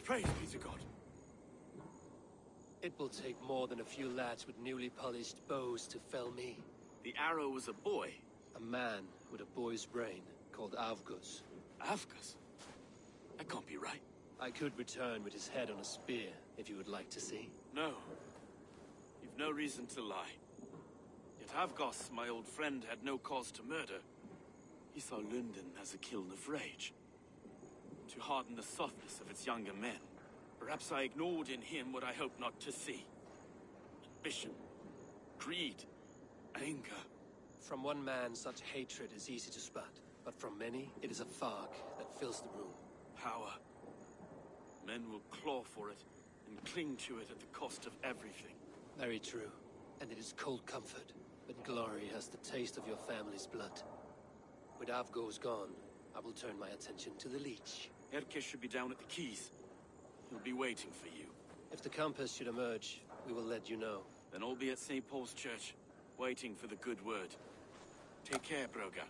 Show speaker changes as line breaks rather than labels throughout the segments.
Praise be to God.
It will take more than a few lads with newly polished bows to fell me.
The arrow was a boy.
A man with a boy's brain, called Avgus.
Avgus? That can't be right.
I could return with his head on a spear, if you would like to see.
No. You've no reason to lie. Yet Avgos, my old friend, had no cause to murder. He saw London as a kiln of rage. To harden the softness of its younger men. Perhaps I ignored in him what I hoped not to see. Ambition, greed, anger.
From one man, such hatred is easy to spot. But from many, it is a fog that fills the room.
Power. Men will claw for it, and cling to it at the cost of everything.
Very true. And it is cold comfort. But glory has the taste of your family's blood. With Avgos gone, I will turn my attention to the Leech.
Erke should be down at the quays. He'll be waiting for you.
If the compass should emerge, we will let you know.
Then I'll be at St. Paul's Church, waiting for the good word. Take care, Broga.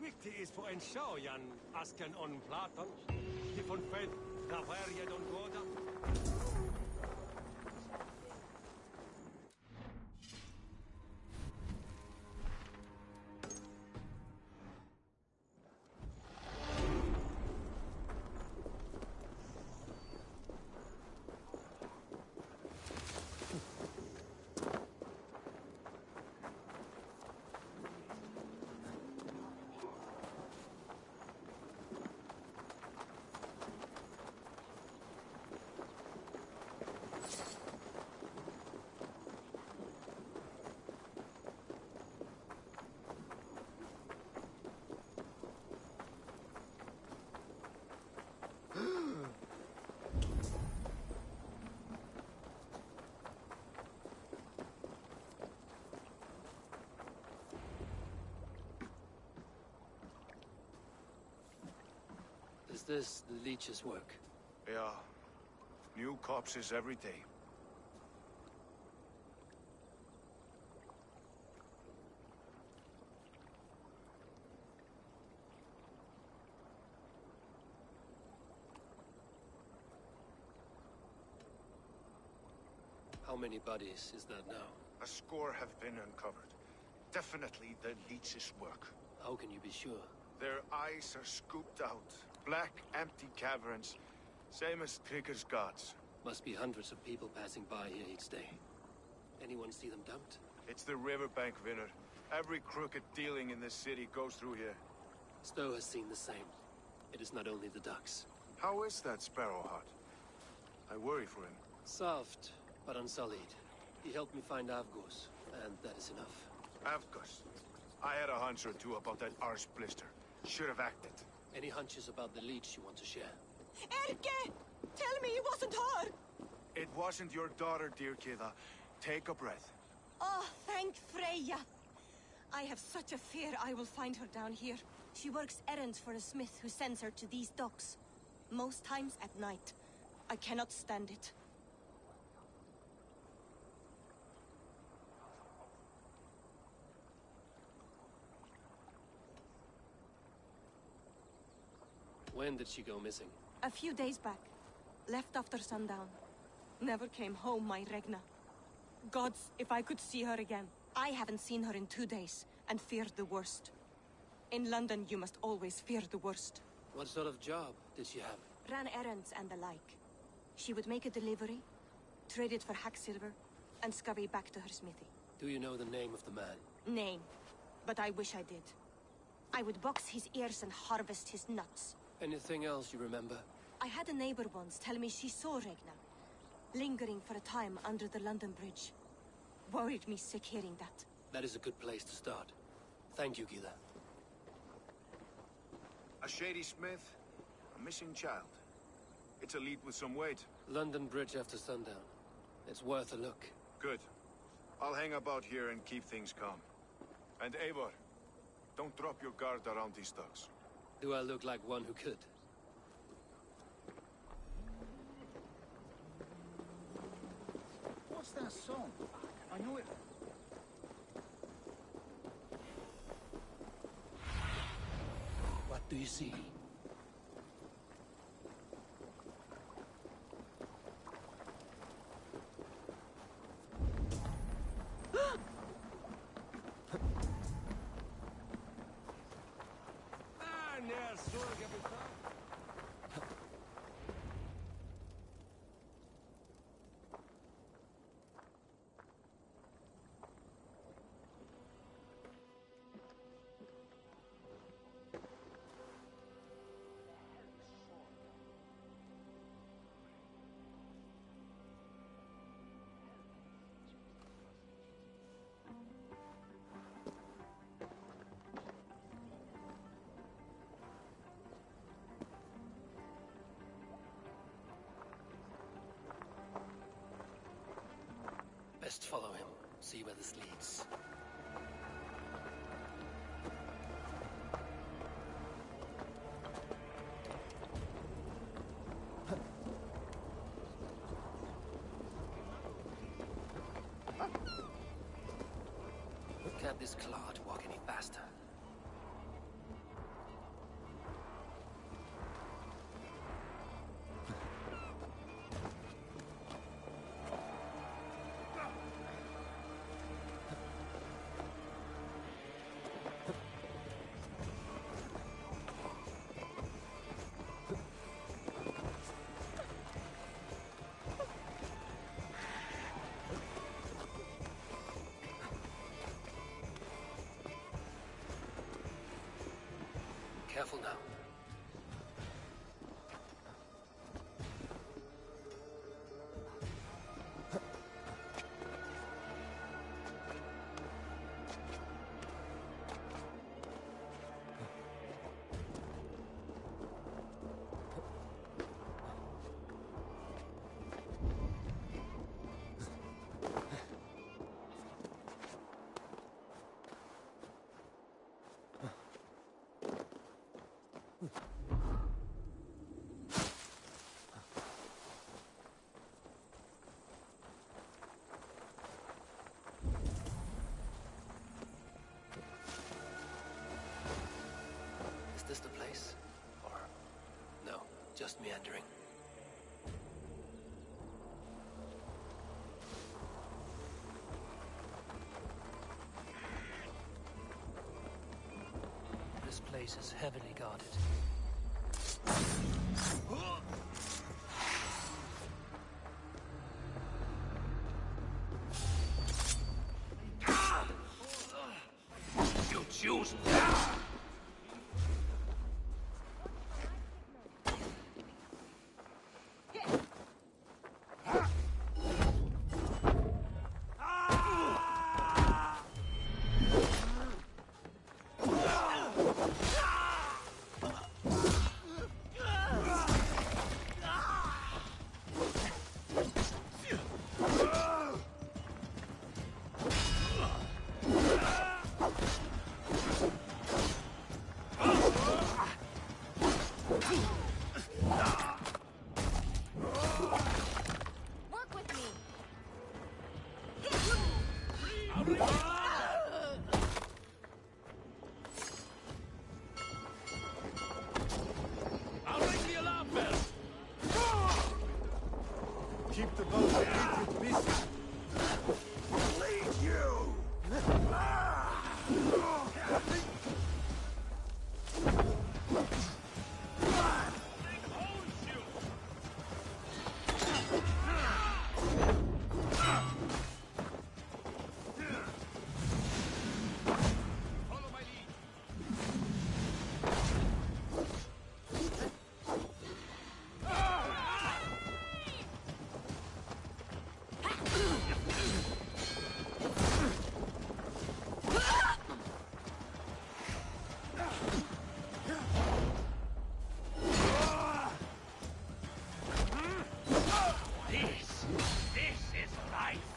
Viktig is for en sjøjan, asken on Platon. De von Fed, da verje don Goda.
Is this the Leech's work?
Yeah. New corpses every day.
How many bodies is that now?
A score have been uncovered. Definitely the Leech's work.
How can you be sure?
Their eyes are scooped out. Black, empty caverns. Same as Trigger's gods.
Must be hundreds of people passing by here each day. Anyone see them dumped?
It's the riverbank, Vinner. Every crooked dealing in this city goes through here.
Stowe has seen the same. It is not only the ducks.
How is that Sparrowheart? I worry for him.
Soft, but unsullied. He helped me find Avgos, and that is enough.
Avgus. I had a hunch or two about that arse blister. Should have acted.
Any hunches about the Leech you want to share?
Erke! Tell me it wasn't her!
It wasn't your daughter, dear Kida. Take a breath.
Oh, thank Freya! I have such a fear I will find her down here. She works errands for a smith who sends her to these docks. Most times at night. I cannot stand it.
When did she go missing?
A few days back. Left after sundown. Never came home, my Regna. Gods, if I could see her again. I haven't seen her in 2 days, and feared the worst. In London, you must always fear the worst.
What sort of job did she have?
Ran errands and the like. She would make a delivery, trade it for hack silver, and scurry back to her smithy.
Do you know the name of the man?
Name. But I wish I did. I would box his ears and harvest his nuts.
Anything else you remember?
I had a neighbor once tell me she saw Regna, lingering for a time under the London Bridge. Worried me sick hearing that.
That is a good place to start. Thank you, Gila.
A shady smith, a missing child. It's a lead with some weight.
London Bridge after sundown. It's worth a look.
Good. I'll hang about here and keep things calm. And Eivor, don't drop your guard around these ducks.
Do I look like one who could?
What's that song? I know it.
What do you see? Best follow him, see where this leads. Can't this clod walk any faster? Careful now. Is this the place? Or no, just meandering? This place is heavily guarded.
You choose.
Work with me.
I'll ring the alarm bell.
Keep the boat of busy. Lead you!
Follow my lead. This is life.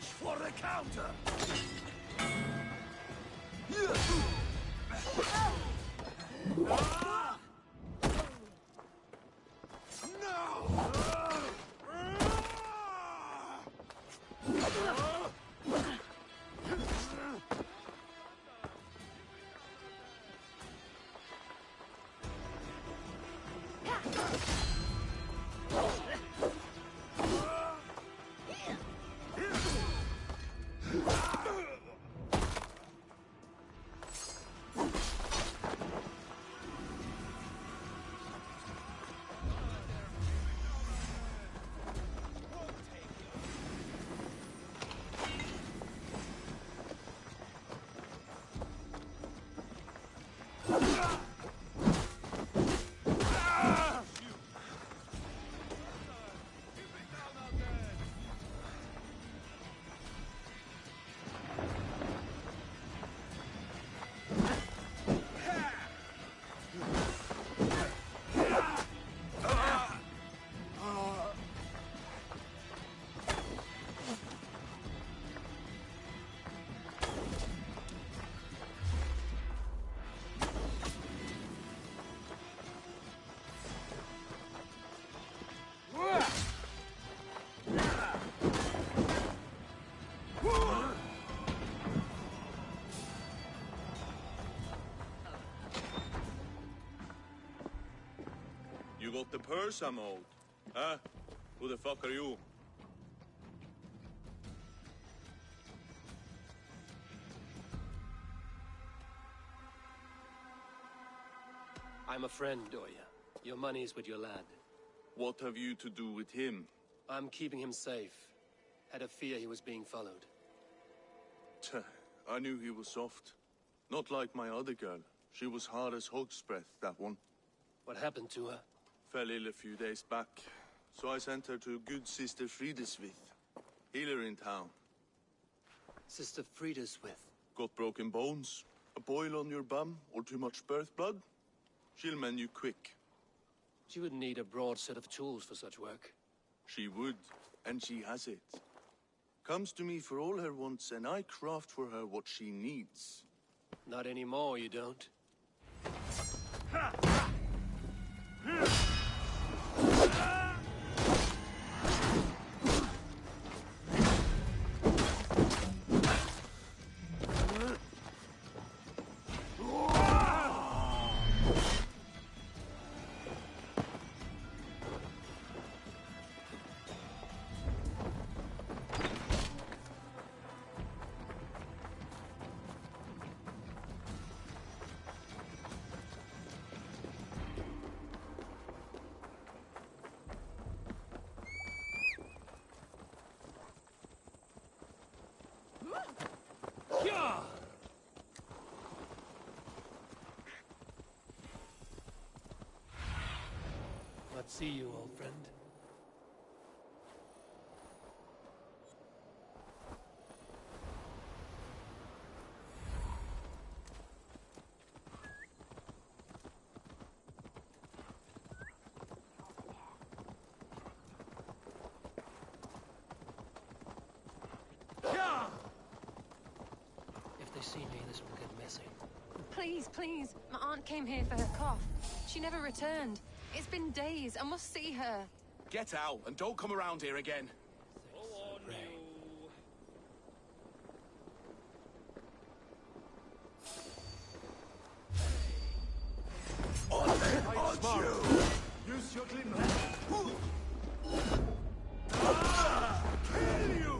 for the counter!
You got the purse I'm owed. Huh? Who the fuck are you?
I'm a friend, Doya. Your money's with your lad.
What have you to do with him?
I'm keeping him safe. Had a fear he was being followed.
Tch, I knew he was soft. Not like my other girl. She was hard as hog's breath, that one.
What happened to her?
Fell ill a few days back. So I sent her to good Sister Frideswith. Healer in town.
Sister Frideswith.
Got broken bones, a boil on your bum, or too much birth blood? She'll mend you quick.
She would need a broad set of tools for such work.
She would, and she has it. Comes to me for all her wants, and I craft for her what she needs.
Not anymore, you don't. Let's see you, old friend. If they see me, this will get messy.
Please, please. My aunt came here for her cough. She never returned. It's been days. I must see her.
Get out and don't come around here again.
Use your glimmer.
Kill you!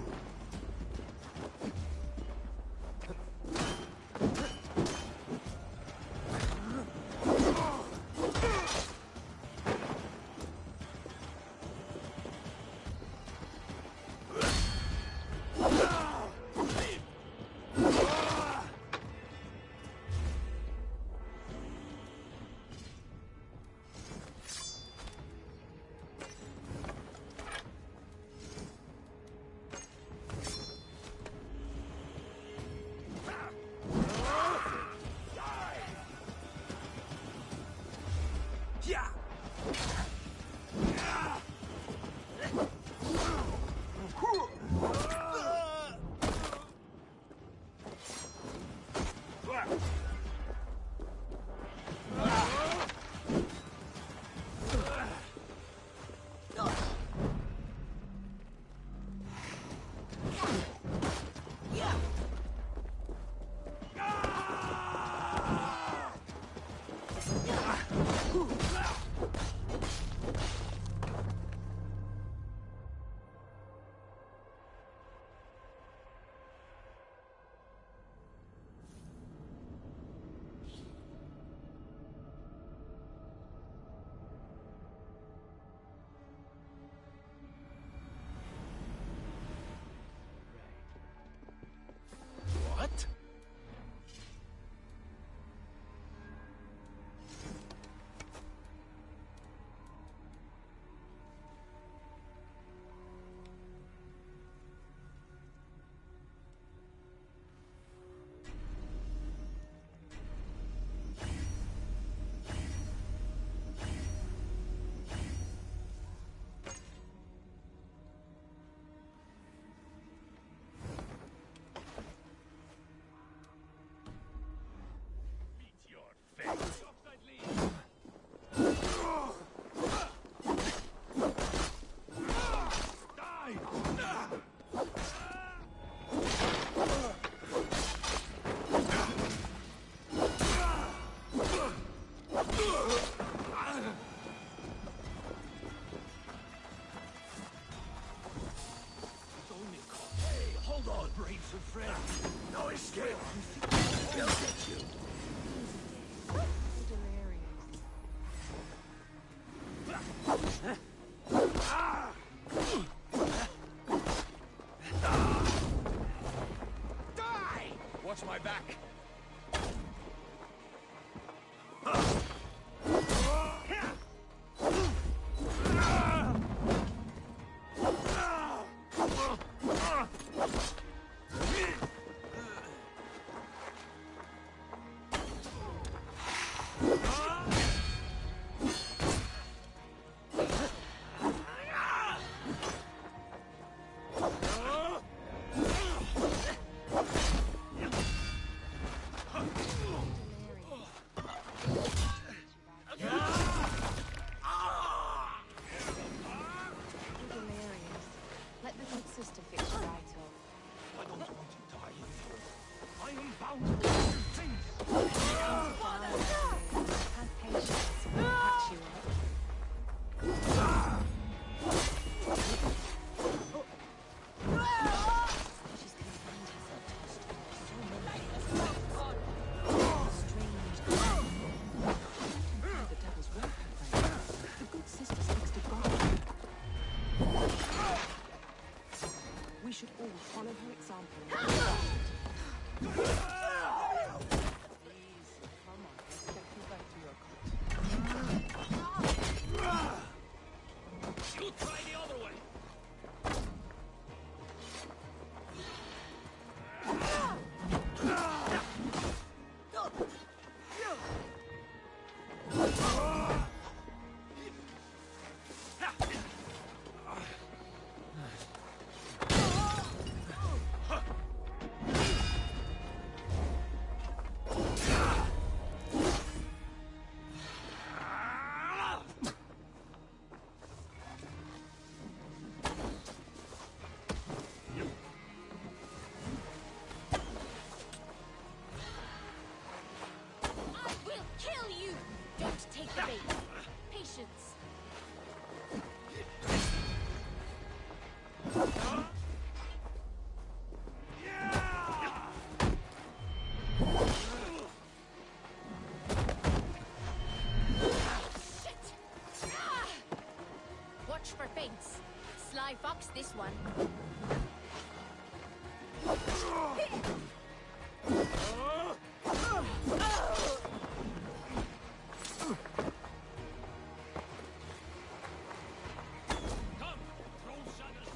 Hold on, braves and friends.
No escape!
We'll get you. Die! Watch my back.
Let the good sister fix you right up.
I don't want to die here. I am bound to do things.
Have patience. We'll patch you up. She's confined herself to the store so many strange. The devil's work, her friend. The good sister speaks to God. We should all follow her example. Please, come on, let's get you back to your cot.
You try the other way.
I will kill you! Don't take the bait. Patience. Shit! Ah! Watch for feints. Sly fox, this one.
Come, troll shaggers.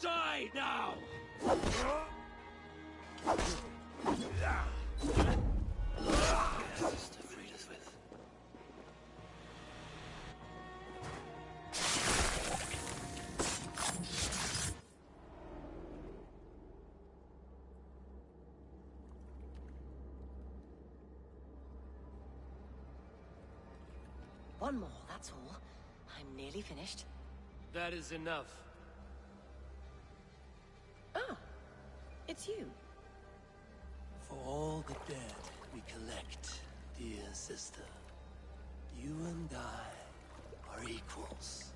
Die now!
Sister freed us with.
One more, that's all. I'm nearly finished.
That is enough.
Ah, it's you.
For all the dead we collect, dear sister, you and I are equals.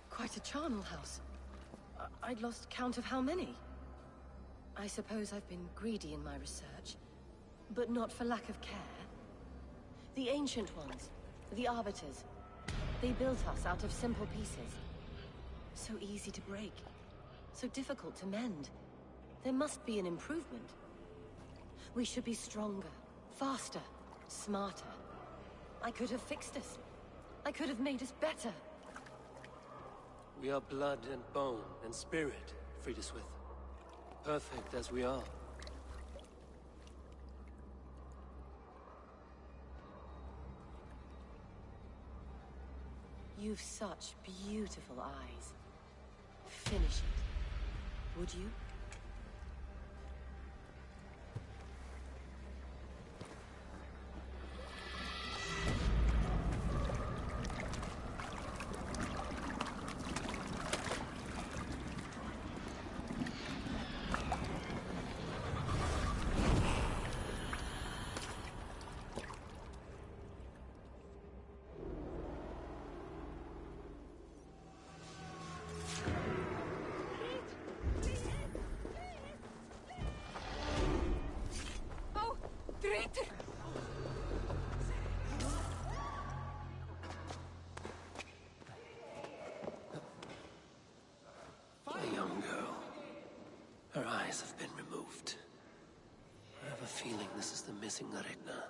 Quite a charnel house. I'd lost count of how many. I suppose I've been greedy in my research, but not for lack of care. The Ancient Ones, the Arbiters, they built us out of simple pieces. So easy to break, so difficult to mend. There must be an improvement. We should be stronger, faster, smarter. I could have fixed us. I could have made us better.
We are blood and bone and spirit, Friedeswith. Perfect as we are.
You've such beautiful eyes. Finish it. Would you?
Traitor!
A young girl. Her eyes have been removed. I have a feeling this is the missing Regna.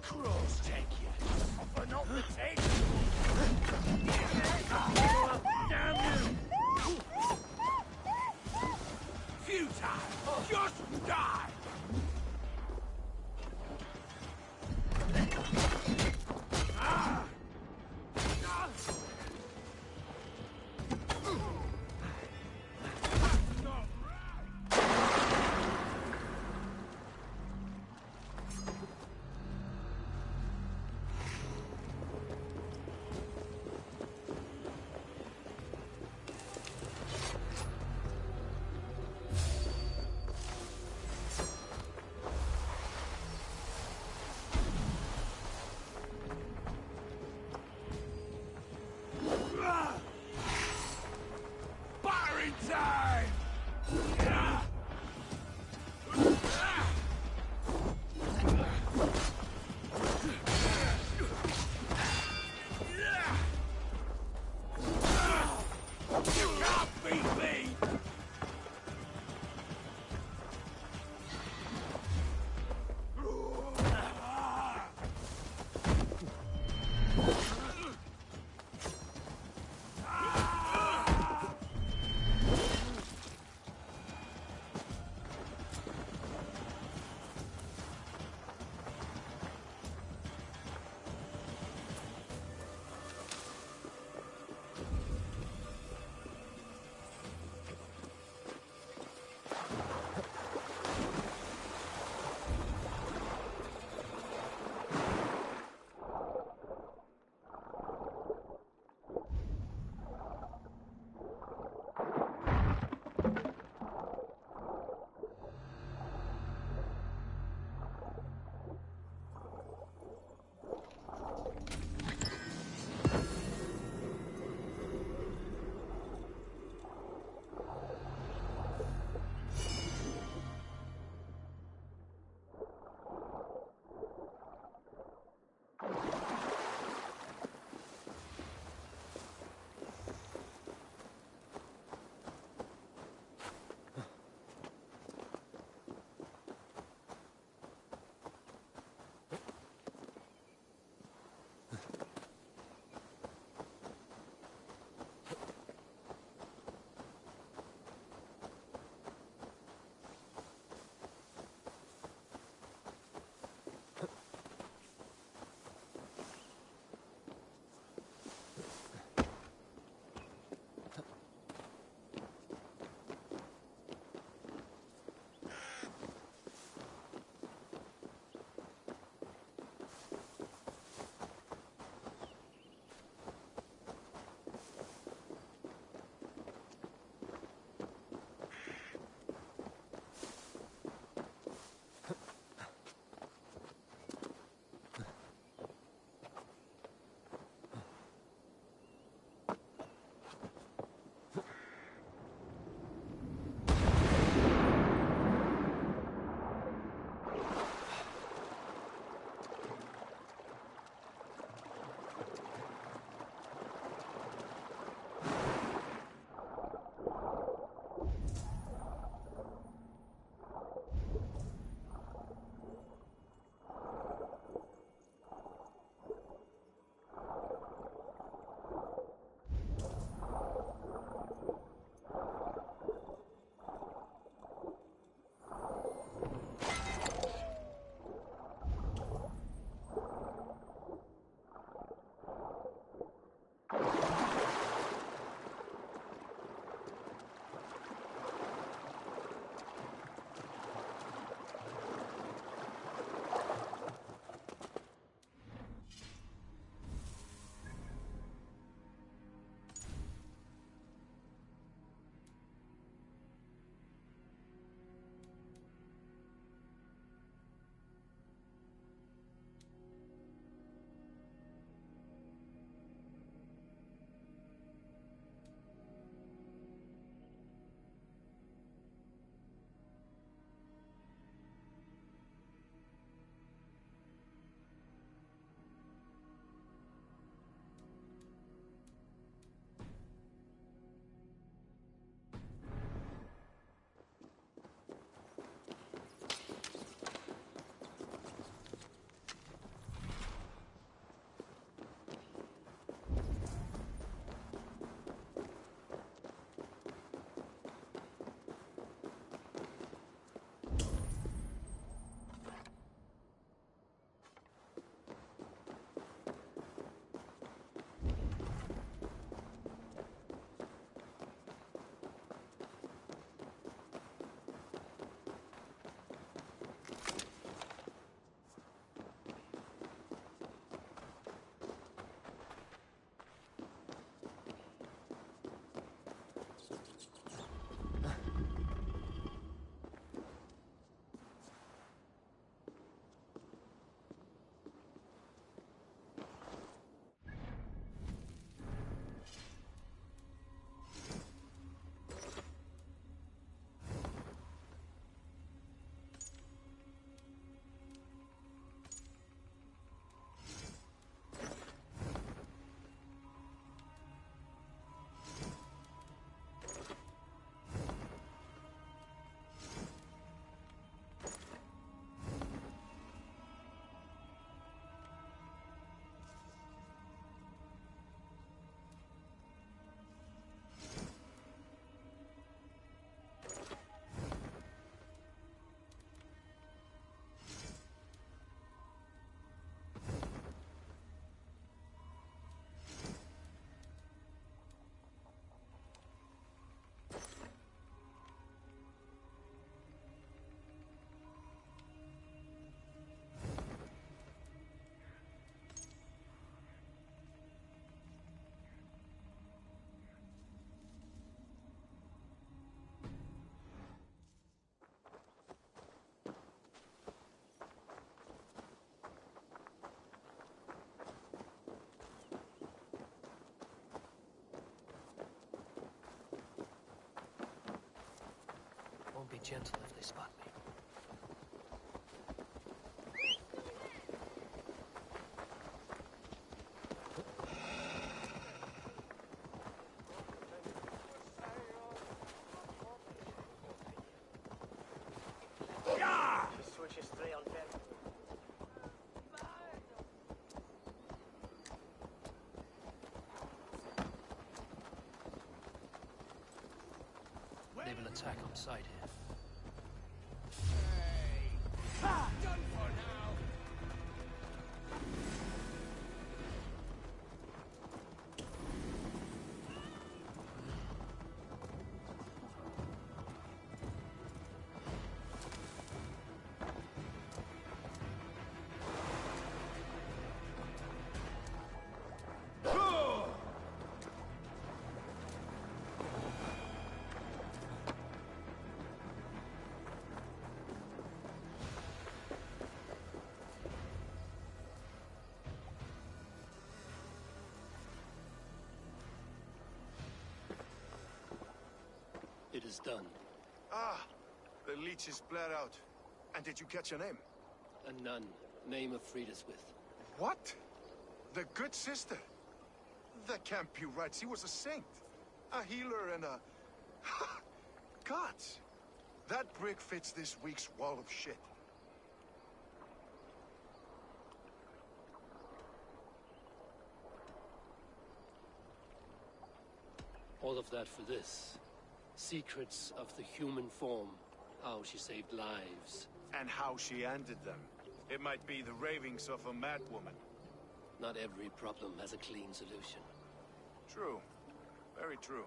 Crows take you. For not the take. Damn you! Futile! Just die!
gentle if they spot me. They will attack on sight here.
Done for now.
It is done.
Ah, the leech is bled out. And did you catch a name?
A nun, name of Frideswith.
What? The good sister? That can't be right. She was a saint. A healer and a... Gods! That brick fits this week's wall of shit.
All of that for this. Secrets of the human form. How she saved lives.
And how she ended them. It might be the ravings of a madwoman.
Not every problem has a clean solution.
True. Very true.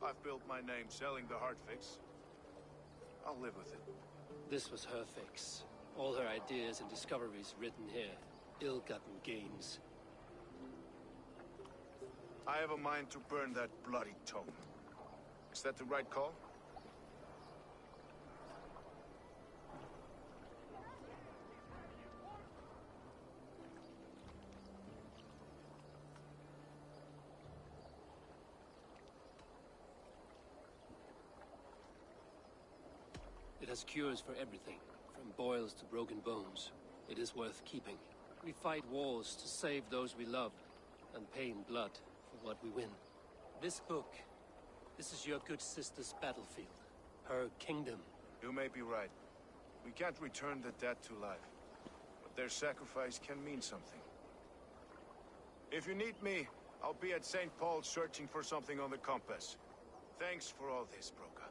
I've built my name selling the heart fix. I'll live with it.
This was her fix. All her ideas and discoveries written here. Ill-gotten gains.
I have a mind to burn that bloody tome. Is that the right call?
It has cures for everything, from boils to broken bones. It is worth keeping. We fight wars to save those we love, and pay in blood for what we win. This book, this is your good sister's battlefield. Her kingdom.
You may be right. We can't return the dead to life. But their sacrifice can mean something. If you need me, I'll be at St. Paul's searching for something on the compass. Thanks for all this, Broka.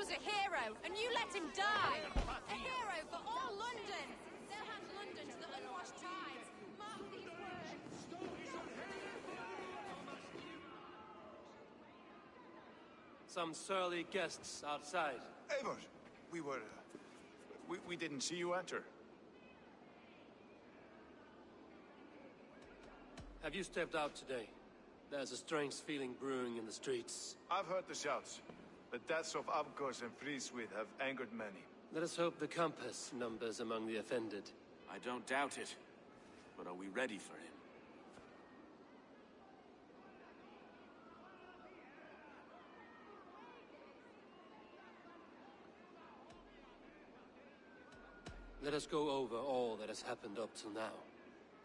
was a hero, and you let him die! A hero for all London! They'll hand London to the unwashed tides. Mark these words.
Some surly guests outside.
Eivor, we didn't see you enter.
Have you stepped out today? There's a strange feeling brewing in the streets.
I've heard the shouts. The deaths of Avgos and Friswith have angered many.
Let us hope the compass numbers among the offended.
I don't doubt it. But are we ready for him?
Let us go over all that has happened up till now.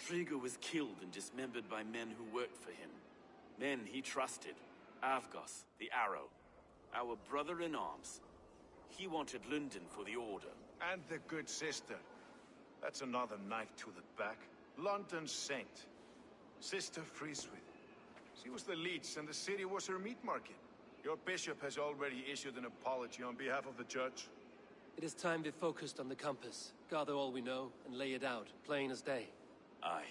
Trigo was killed and dismembered by men who worked for him. Men he trusted. Avgos, the Arrow. Our brother in arms. He wanted London for the Order.
And the good sister. That's another knife to the back. London's saint. Sister Friswith. She was the leech and the city was her meat market. Your bishop has already issued an apology on behalf of the church.
It is time we focused on the compass, gather all we know, and lay it out, plain as day.
Aye.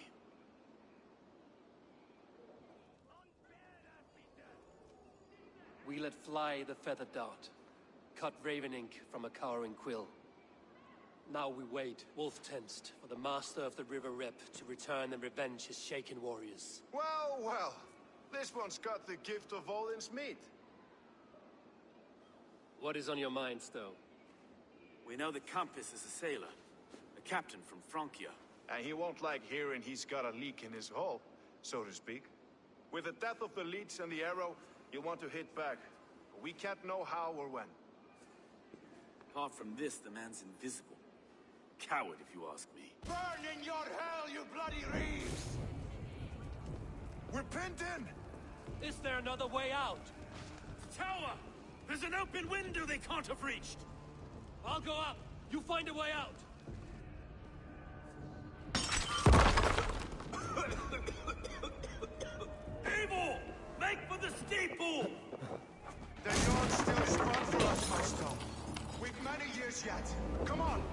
We let fly the feathered dart, cut raven ink from a cowering quill. Now we wait, wolf-tensed, for the master of the River Rep to return and revenge his shaken warriors.
Well, well. This one's got the gift of Odin's meat.
What is on your mind, Stowe?
We know that Compass is a sailor. A captain from Francia.
And he won't like hearing he's got a leak in his hull, so to speak. With the death of the leech and the arrow, he'll want to hit back. But we can't know how or when.
Apart from this, the man's invisible. Coward, if you ask me.
Burn in your hell, you bloody reeves! We're pinned in!
Is there another way out?
Tower! There's an open window they can't have reached!
I'll go up. You find a way out.
Eivor! Make for the steeple!
The yard still is run for us, my stone. We've many years yet. Come on!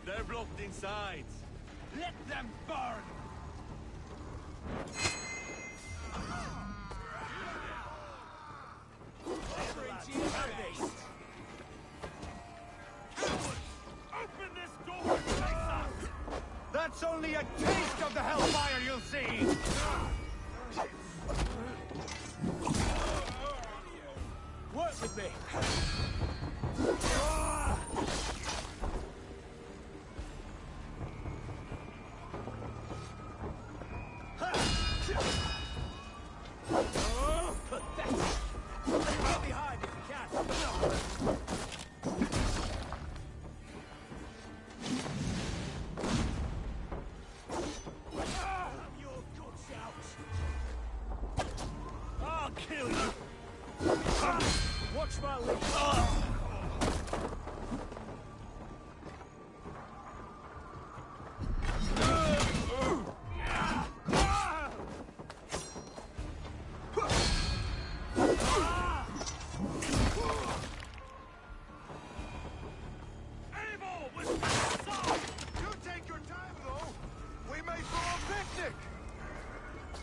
They're blocked inside. Let them burn! Open this door and face us!
That's only a taste of the hellfire you'll see! Work with me!
I'll kill you!
Watch my lead!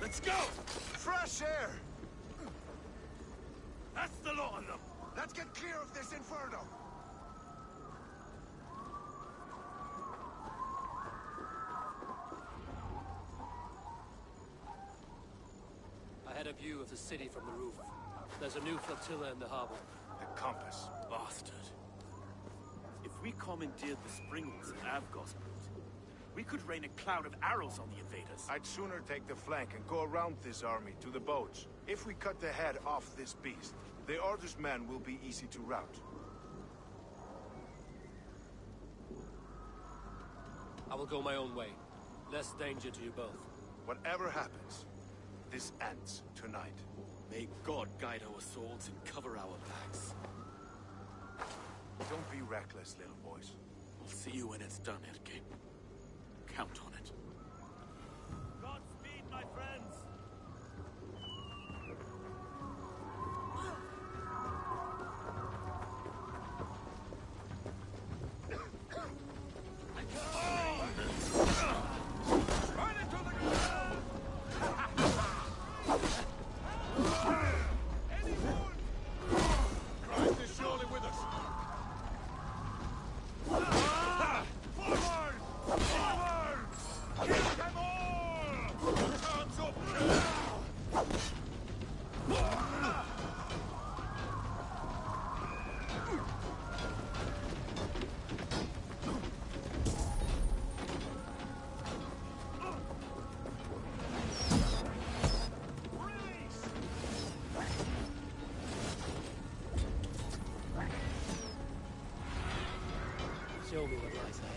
Let's go! Fresh air!
That's the lot of them!
Let's get clear of this inferno!
I had a view of the city from the roof. There's a new flotilla in the harbor.
The compass.
Bastard. If we commandeered the springholes at Avgosport, we could rain a cloud of arrows on the invaders.
I'd sooner take the flank and go around this army to the boats. If we cut the head off this beast, the Order's men will be easy to rout.
I will go my own way. Less danger to you both.
Whatever happens, this ends tonight.
May God guide our swords and cover our backs.
Don't be reckless, little boys.
I'll see you when it's done, Erke. Count on it. Godspeed, my friends!
Show me what lies ahead.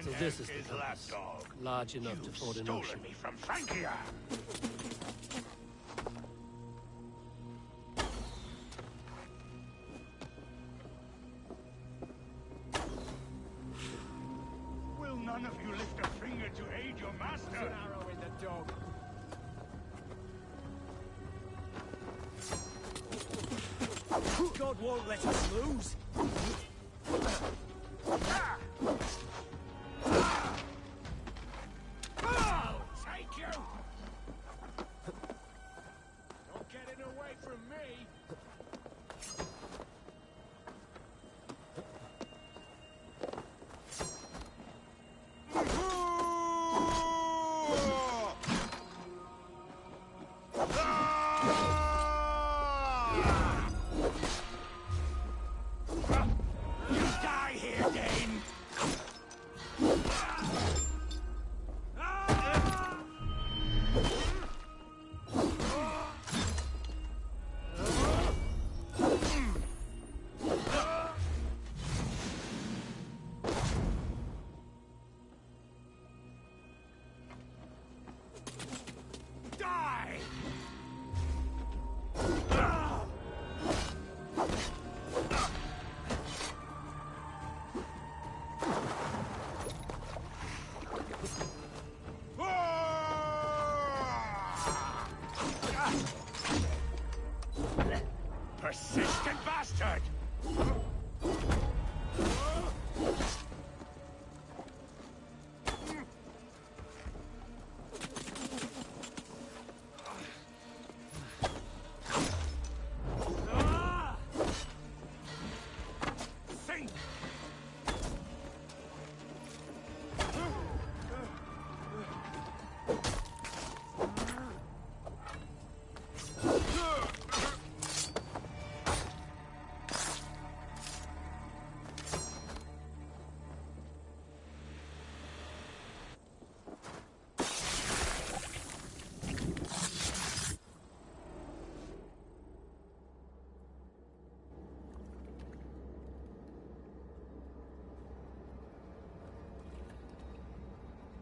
So this is the compass, large enough to ford an ocean.
Me from Frankia. Will none of you lift a finger to aid your master? An arrow in the dog.
God won't let us lose.
I'll take you! Don't get it away from me! You die here, Dane!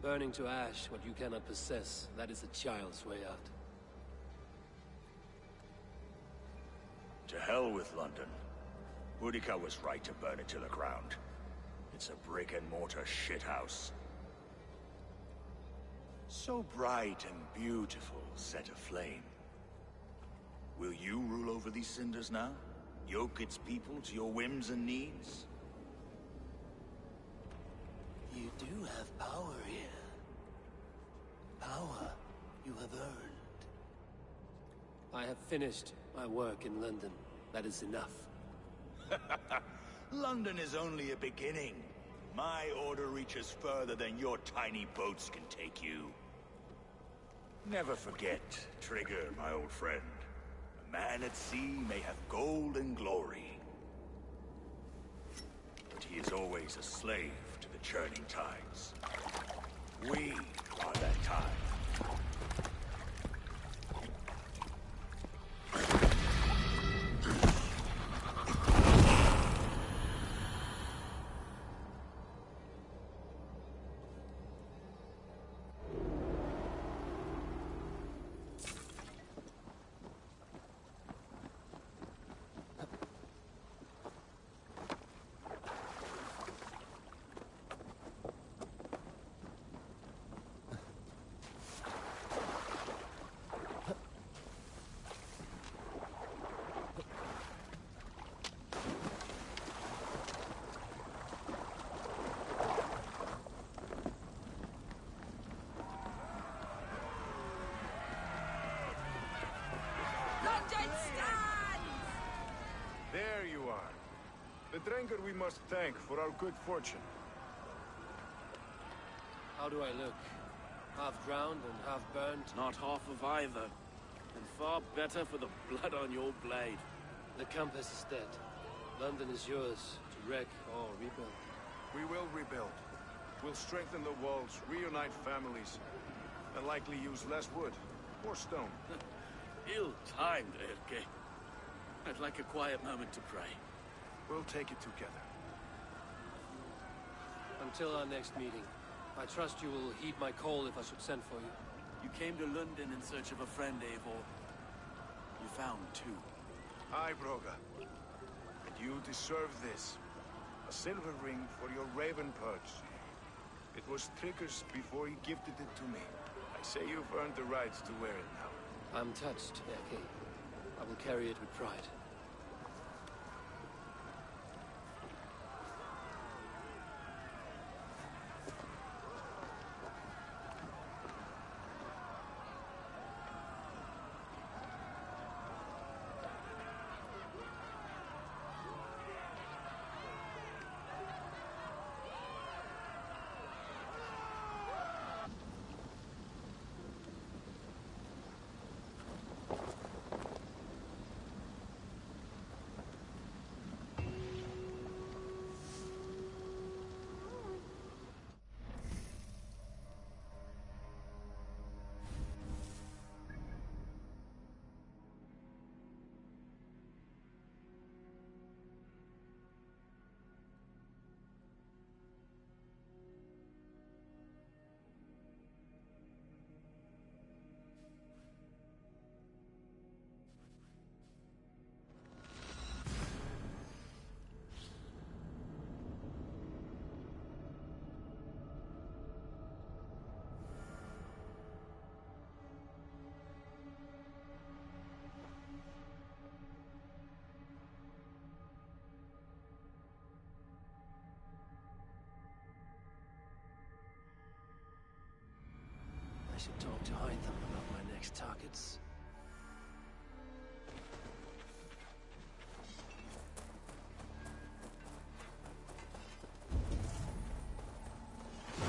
Burning to ash what you cannot possess, that is a child's way out.
To hell with London. Boudica was right to burn it to the ground. It's a brick-and-mortar shithouse. So bright and beautiful, set aflame. Will you rule over these cinders now? Yoke its people to your whims and needs?
You do have power here. Power you have earned. I have finished my work in London. That is enough.
London is only a beginning. My order reaches further than your tiny boats can take you. Never forget, Trigger, my old friend. A man at sea may have gold and glory, but he is always a slave to the churning tides. We are that tide.
There you are. The Drengur we must thank for our good fortune.
How do I look? Half drowned and half burnt?
Not half of either. And far better for the blood on your blade.
The Compass is dead. London is yours, to wreck or rebuild.
We will rebuild. We'll strengthen the walls, reunite families, and likely use less wood or stone.
Ill-timed, Erke. I'd like a quiet moment to pray.
We'll take it together.
Until our next meeting, I trust you will heed my call if I should send for you.
You came to London in search of a friend, Eivor. You found two.
Aye, Broga. And you deserve this. A silver ring for your raven perch. It was Trigger's before he gifted it to me. I say you've earned the right to wear it now.
I'm touched, Erke. I will carry it with pride. I should talk to Hytham about my next targets.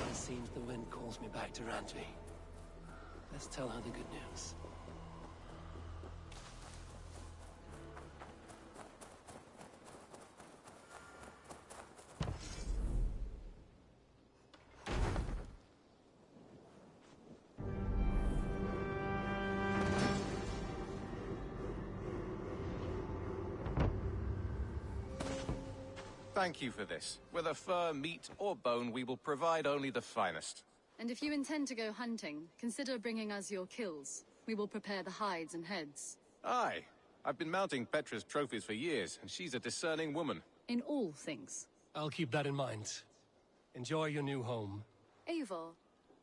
It seems the wind calls me back to Randvi. Let's tell her the good news.
Thank you for this. Whether fur, meat, or bone, we will provide only the finest. And if you intend to go hunting, consider bringing us your kills. We will prepare the hides and heads.
Aye. I've been mounting Petra's trophies for years, and she's a discerning woman.
In all things.
I'll keep that in mind. Enjoy your new home.
Eivor,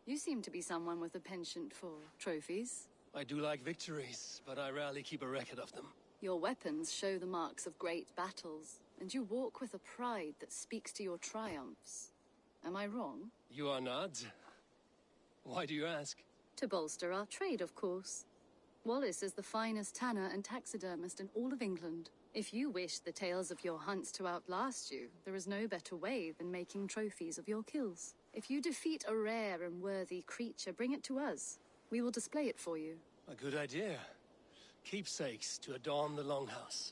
you seem to be someone with a penchant for trophies.
I do like victories, but I rarely keep a record of them.
Your weapons show the marks of great battles, and you walk with a pride that speaks to your triumphs. Am I wrong?
You are not. Why do you ask?
To bolster our trade, of course. Wallace is the finest tanner and taxidermist in all of England. If you wish the tales of your hunts to outlast you, there is no better way than making trophies of your kills. If you defeat a rare and worthy creature, bring it to us. We will display it for you.
A good idea. Keepsakes to adorn the longhouse.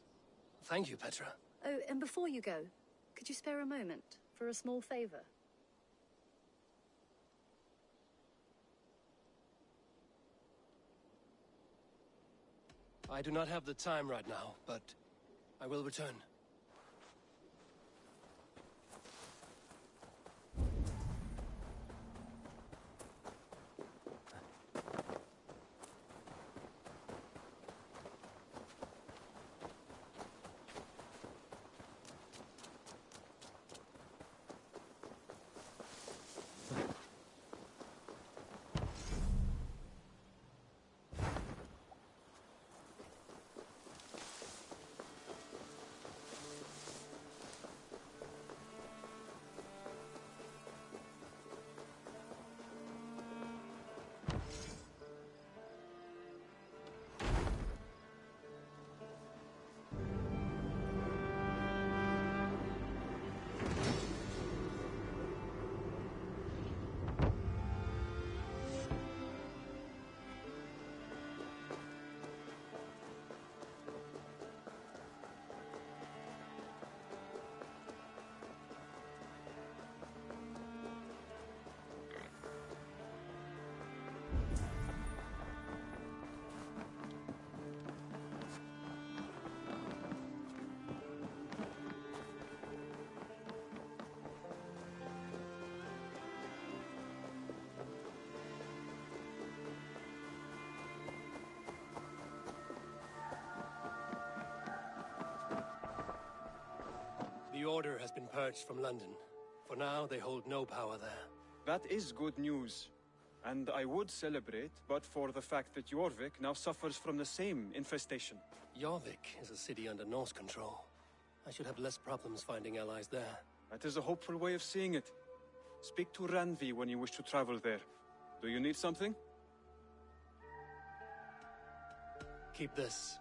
Thank you, Petra.
Oh, and before you go, could you spare a moment for a small favor?
I do not have the time right now, but I will return. The Order has been purged from London. For now, they hold no power there.
That is good news. And I would celebrate, but for the fact that Jorvik now suffers from the same infestation.
Jorvik is a city under Norse control. I should have less problems finding allies there.
That is a hopeful way of seeing it. Speak to Ranvi when you wish to travel there. Do you need something?
Keep this.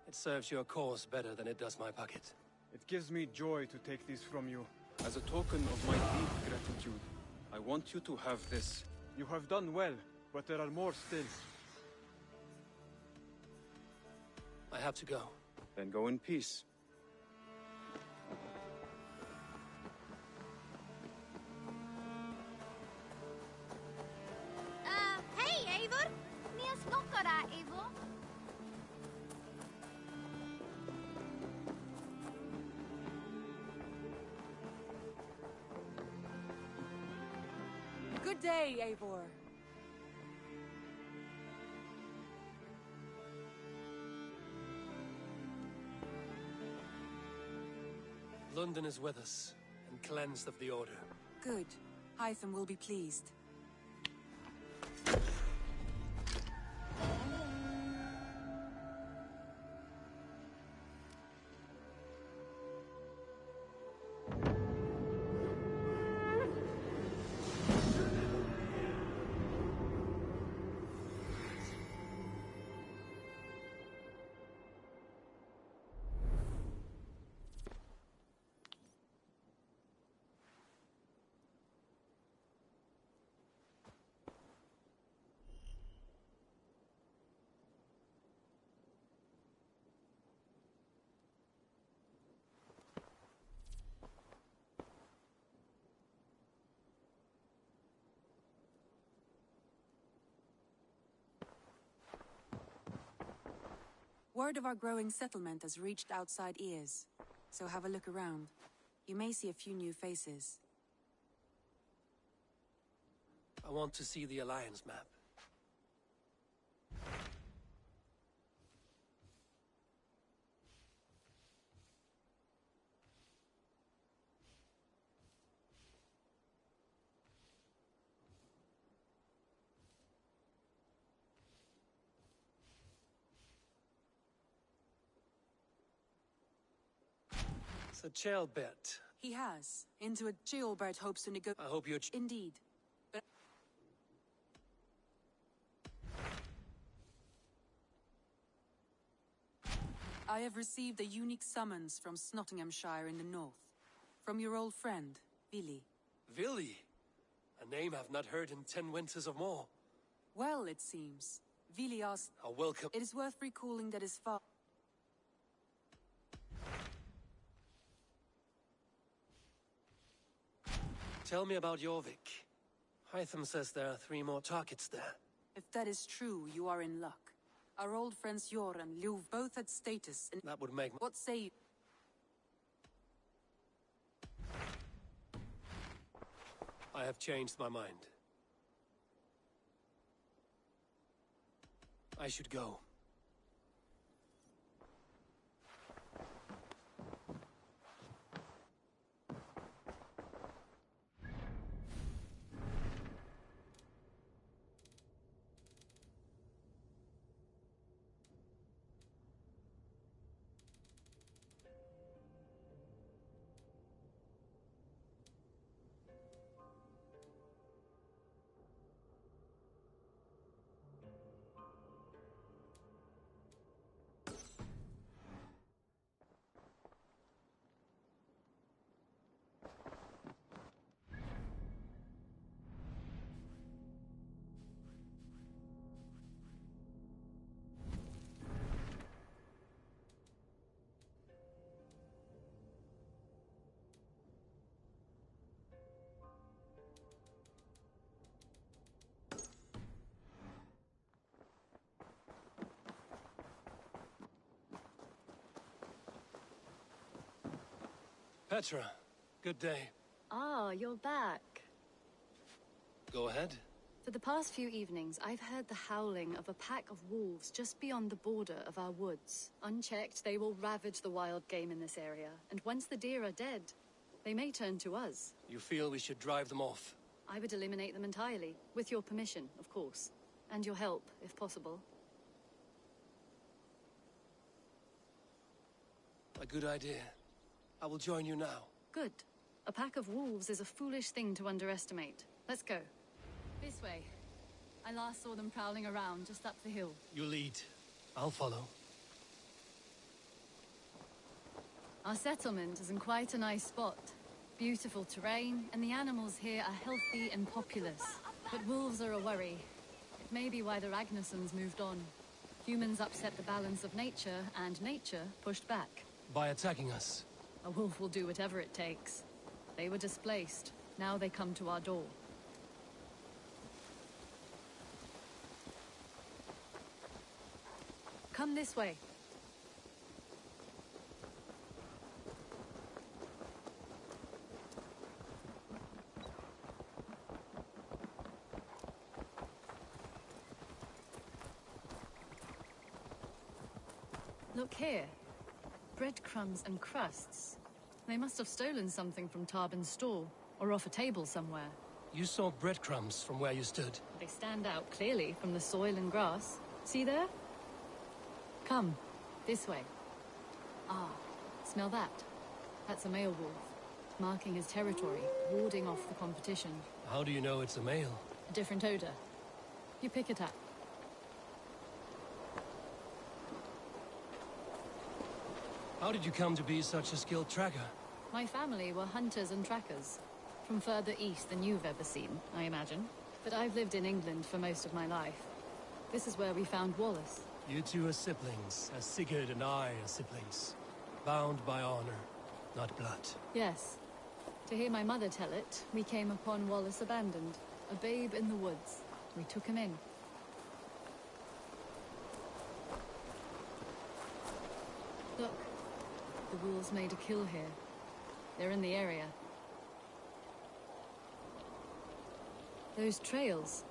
It serves your cause better than it does my pocket.
It gives me joy to take these from you. As a token of my deep gratitude, I want you to have this. You have done well, but there are more still.
I have to go.
Then go in peace.
Hei, Eivor! Ni snakker deg, Eivor.
Good day, Eivor.
London is with us, and cleansed of the Order.
Good. Hytham will be pleased. Word of our growing settlement has reached outside ears, so have a look around. You may see a few new faces.
I want to see the Alliance map. It's a jail bet.
He has. Into a jailbird hopes to negotiate.
I hope you're...
Indeed. But I have received a unique summons from Nottinghamshire in the north. From your old friend, Vili.
Vili? A name I've not heard in 10 winters or more.
Well, it seems. Vili asked...
A welcome...
It is worth recalling that his father...
Tell me about Jorvik. Hytham says there are 3 more targets there.
If that is true, you are in luck. Our old friends Yor and Luv both had status in...
That would make...
What say you?
I have changed my mind. I should go. Petra, good day.
Ah, you're back.
Go ahead.
For the past few evenings, I've heard the howling of a pack of wolves just beyond the border of our woods. Unchecked, they will ravage the wild game in this area, and once the deer are dead, they may turn to us.
You feel we should drive them off?
I would eliminate them entirely, with your permission, of course. And your help, if possible.
A good idea. I will join you now.
Good. A pack of wolves is a foolish thing to underestimate. Let's go. This way. I last saw them prowling around just up the hill.
You lead. I'll follow.
Our settlement is in quite a nice spot. Beautiful terrain, and the animals here are healthy and populous. But wolves are a worry. It may be why the Ragnarsons moved on. Humans upset the balance of nature, and nature pushed back.
By attacking us?
A wolf will do whatever it takes. They were displaced. Now they come to our door. Come this way. Look here. Breadcrumbs and crusts. They must have stolen something from Tarbin's store, or off a table somewhere.
You saw breadcrumbs from where you stood.
They stand out clearly from the soil and grass. See there? Come, this way. Ah, smell that? That's a male wolf, marking his territory, warding off the competition.
How do you know it's a male?
A different odor. You pick it up.
How did you come to be such a skilled tracker?
My family were hunters and trackers. From further east than you've ever seen, I imagine. But I've lived in England for most of my life. This is where we found Wallace.
You two are siblings, as Sigurd and I are siblings. Bound by honor, not blood.
Yes. To hear my mother tell it, we came upon Wallace abandoned. A babe in the woods. We took him in. Look. The wolves made a kill here. They're in the area. Those trails.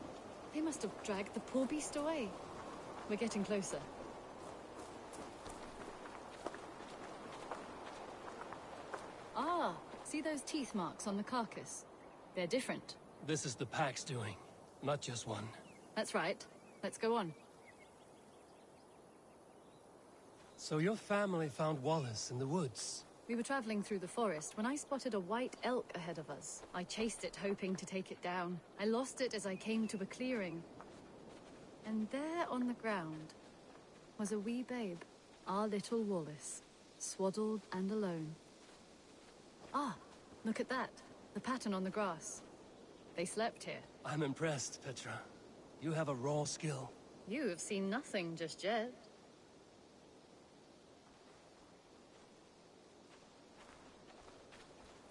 They must have dragged the poor beast away. We're getting closer. Ah, see those teeth marks on the carcass? They're different.
This is the pack's doing, not just one.
That's right. Let's go on.
So your family found Wallace in the woods?
We were traveling through the forest when I spotted a white elk ahead of us. I chased it, hoping to take it down. I lost it as I came to a clearing. And there on the ground was a wee babe, our little Wallace, swaddled and alone. Ah, look at that. The pattern on the grass. They slept here.
I'm impressed, Petra. You have a raw skill.
You have seen nothing just yet.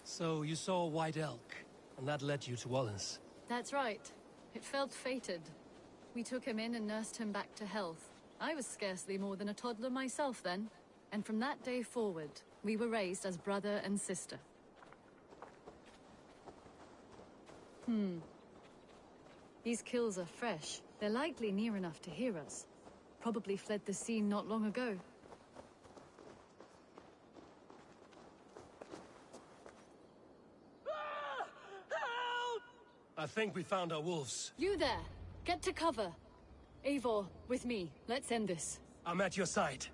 So you saw a white elk, and that led you to Wallace?
That's right. It felt fated. We took him in and nursed him back to health. I was scarcely more than a toddler myself then. And from that day forward, we were raised as brother and sister. These kills are fresh. They're likely near enough to hear us. Probably fled the scene not long ago.
I think we found our wolves.
You there! Get to cover! Eivor, with me. Let's end this.
I'm at your side.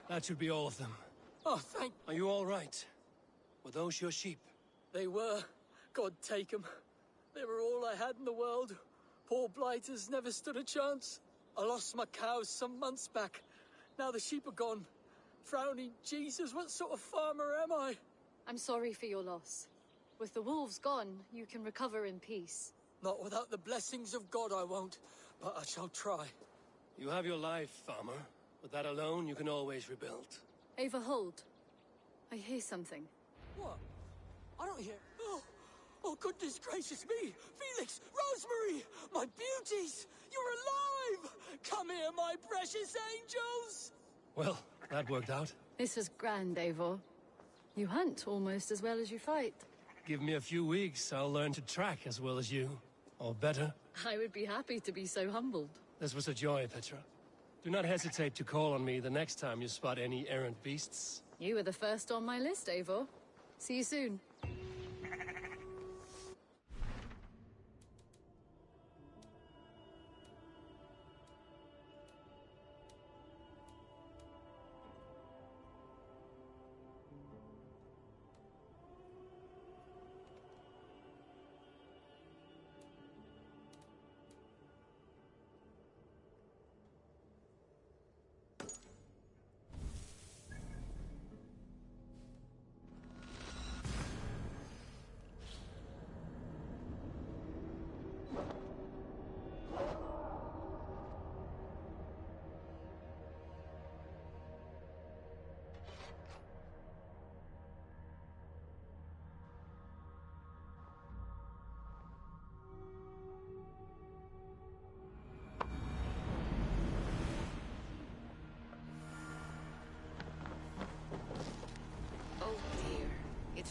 That should be all of them.
Oh, thank...
Are you all right? Were those your sheep?
They were. God take them. They were all I had in the world. Poor blighters never stood a chance. I lost my cows some months back. Now the sheep are gone. Frowning Jesus, what sort of farmer am I?
I'm sorry for your loss. With the wolves gone, you can recover in peace.
Not without the blessings of God I won't, but I shall try.
You have your life, farmer. With that alone, you can always rebuild.
Eivor, hold. I hear something.
What? I don't hear... Oh, goodness gracious me! Felix! Rosemary! My beauties! You're alive! Come here, my precious angels!
Well, that worked out.
This is grand, Eivor. You hunt almost as well as you fight.
Give me a few weeks, I'll learn to track as well as you. Or better.
I would be happy to be so humbled.
This was a joy, Petra. Do not hesitate to call on me the next time you spot any errant beasts.
You were the first on my list, Eivor. See you soon.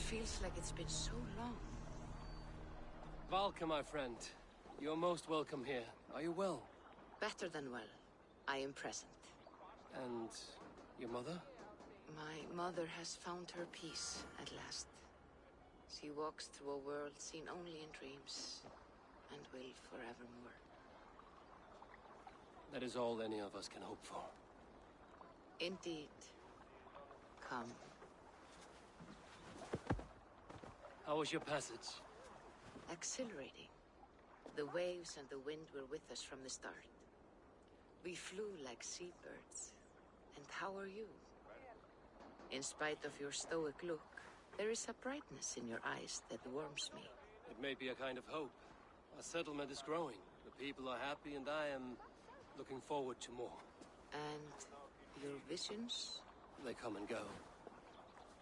Feels like it's been so long.
Valka, my friend. You're most welcome here. Are you well?
Better than well. I am present.
And your mother?
My mother has found her peace at last. She walks through a world seen only in dreams, and will forevermore.
That is all any of us can hope for.
Indeed. Come.
How was your passage?
Exhilarating. The waves and the wind were with us from the start. We flew like seabirds. And how are you? In spite of your stoic look, there is a brightness in your eyes that warms me.
It may be a kind of hope. Our settlement is growing. The people are happy, and I am looking forward to more.
And your visions?
They come and go.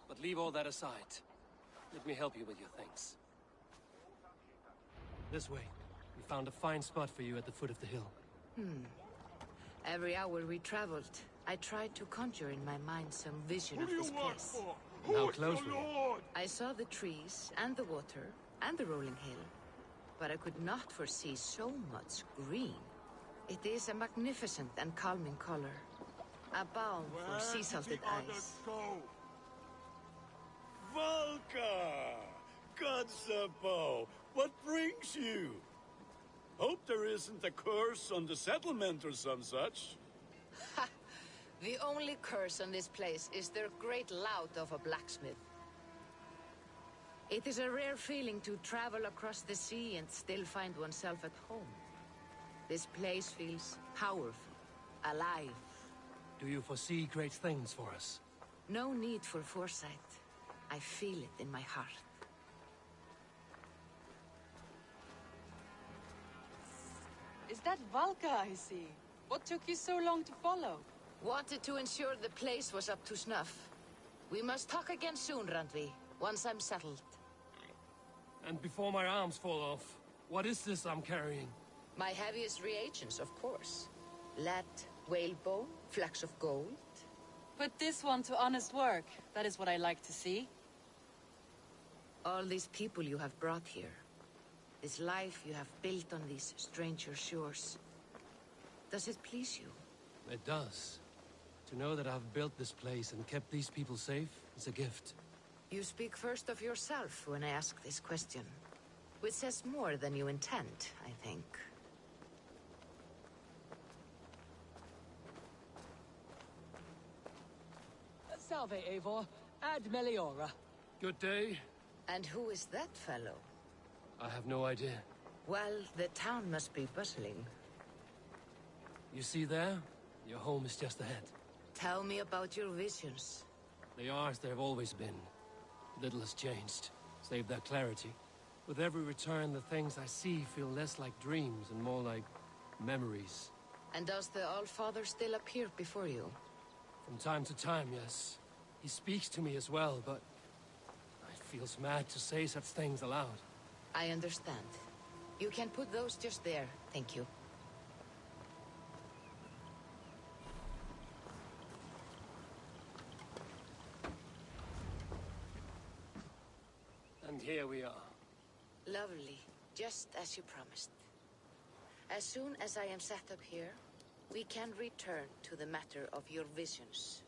But leave all that aside. Let me help you with your things. This way. We found a fine spot for you at the foot of the hill.
Every hour we traveled, I tried to conjure in my mind some vision of this place.
How close were you?
I saw the trees and the water and the rolling hill, but I could not foresee so much green. It is a magnificent and calming color, a balm for sea-salted eyes.
Valka! Godsapo! What brings you? Hope there isn't a curse on the settlement or some such.
Ha! The only curse on this place is their great lout of a blacksmith. It is a rare feeling to travel across the sea and still find oneself at home. This place feels powerful, alive.
Do you foresee great things for us?
No need for foresight. I feel it in my heart.
Is that Valka I see? What took you so long to follow?
Wanted to ensure the place was up to snuff. We must talk again soon, Randvi, once I'm settled.
And before my arms fall off, what is this I'm carrying?
My heaviest reagents, of course. Lead, whalebone, flecks of gold.
Put this one to honest work. That is what I like to see.
All these people you have brought here. This life you have built on these stranger shores. Does it please you?
It does. To know that I've built this place and kept these people safe is a gift.
You speak first of yourself when I ask this question. Which says more than you intend, I think.
Salve, Eivor. Ad Meliora.
Good day.
And who is that fellow?
I have no idea.
Well, the town must be bustling.
You see there? Your home is just ahead.
Tell me about your visions.
They are as they've always been. Little has changed, save their clarity. With every return, the things I see feel less like dreams and more like memories.
And does the Allfather still appear before you?
From time to time, yes. He speaks to me as well, but it feels mad to say such things aloud.
I understand. You can put those just there, thank you.
And here we are.
Lovely, just as you promised. As soon as I am set up here, we can return to the matter of your visions.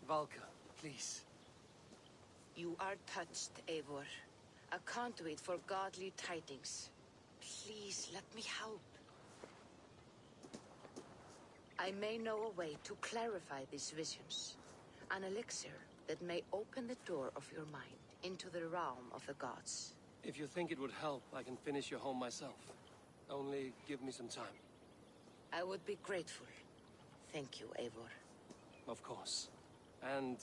Valka, please.
You are touched, Eivor. A conduit for godly tidings. Please, let me help. I may know a way to clarify these visions. An elixir that may open the door of your mind into the realm of the gods.
If you think it would help, I can finish your home myself. Only give me some time.
I would be grateful. Thank you, Eivor.
Of course. And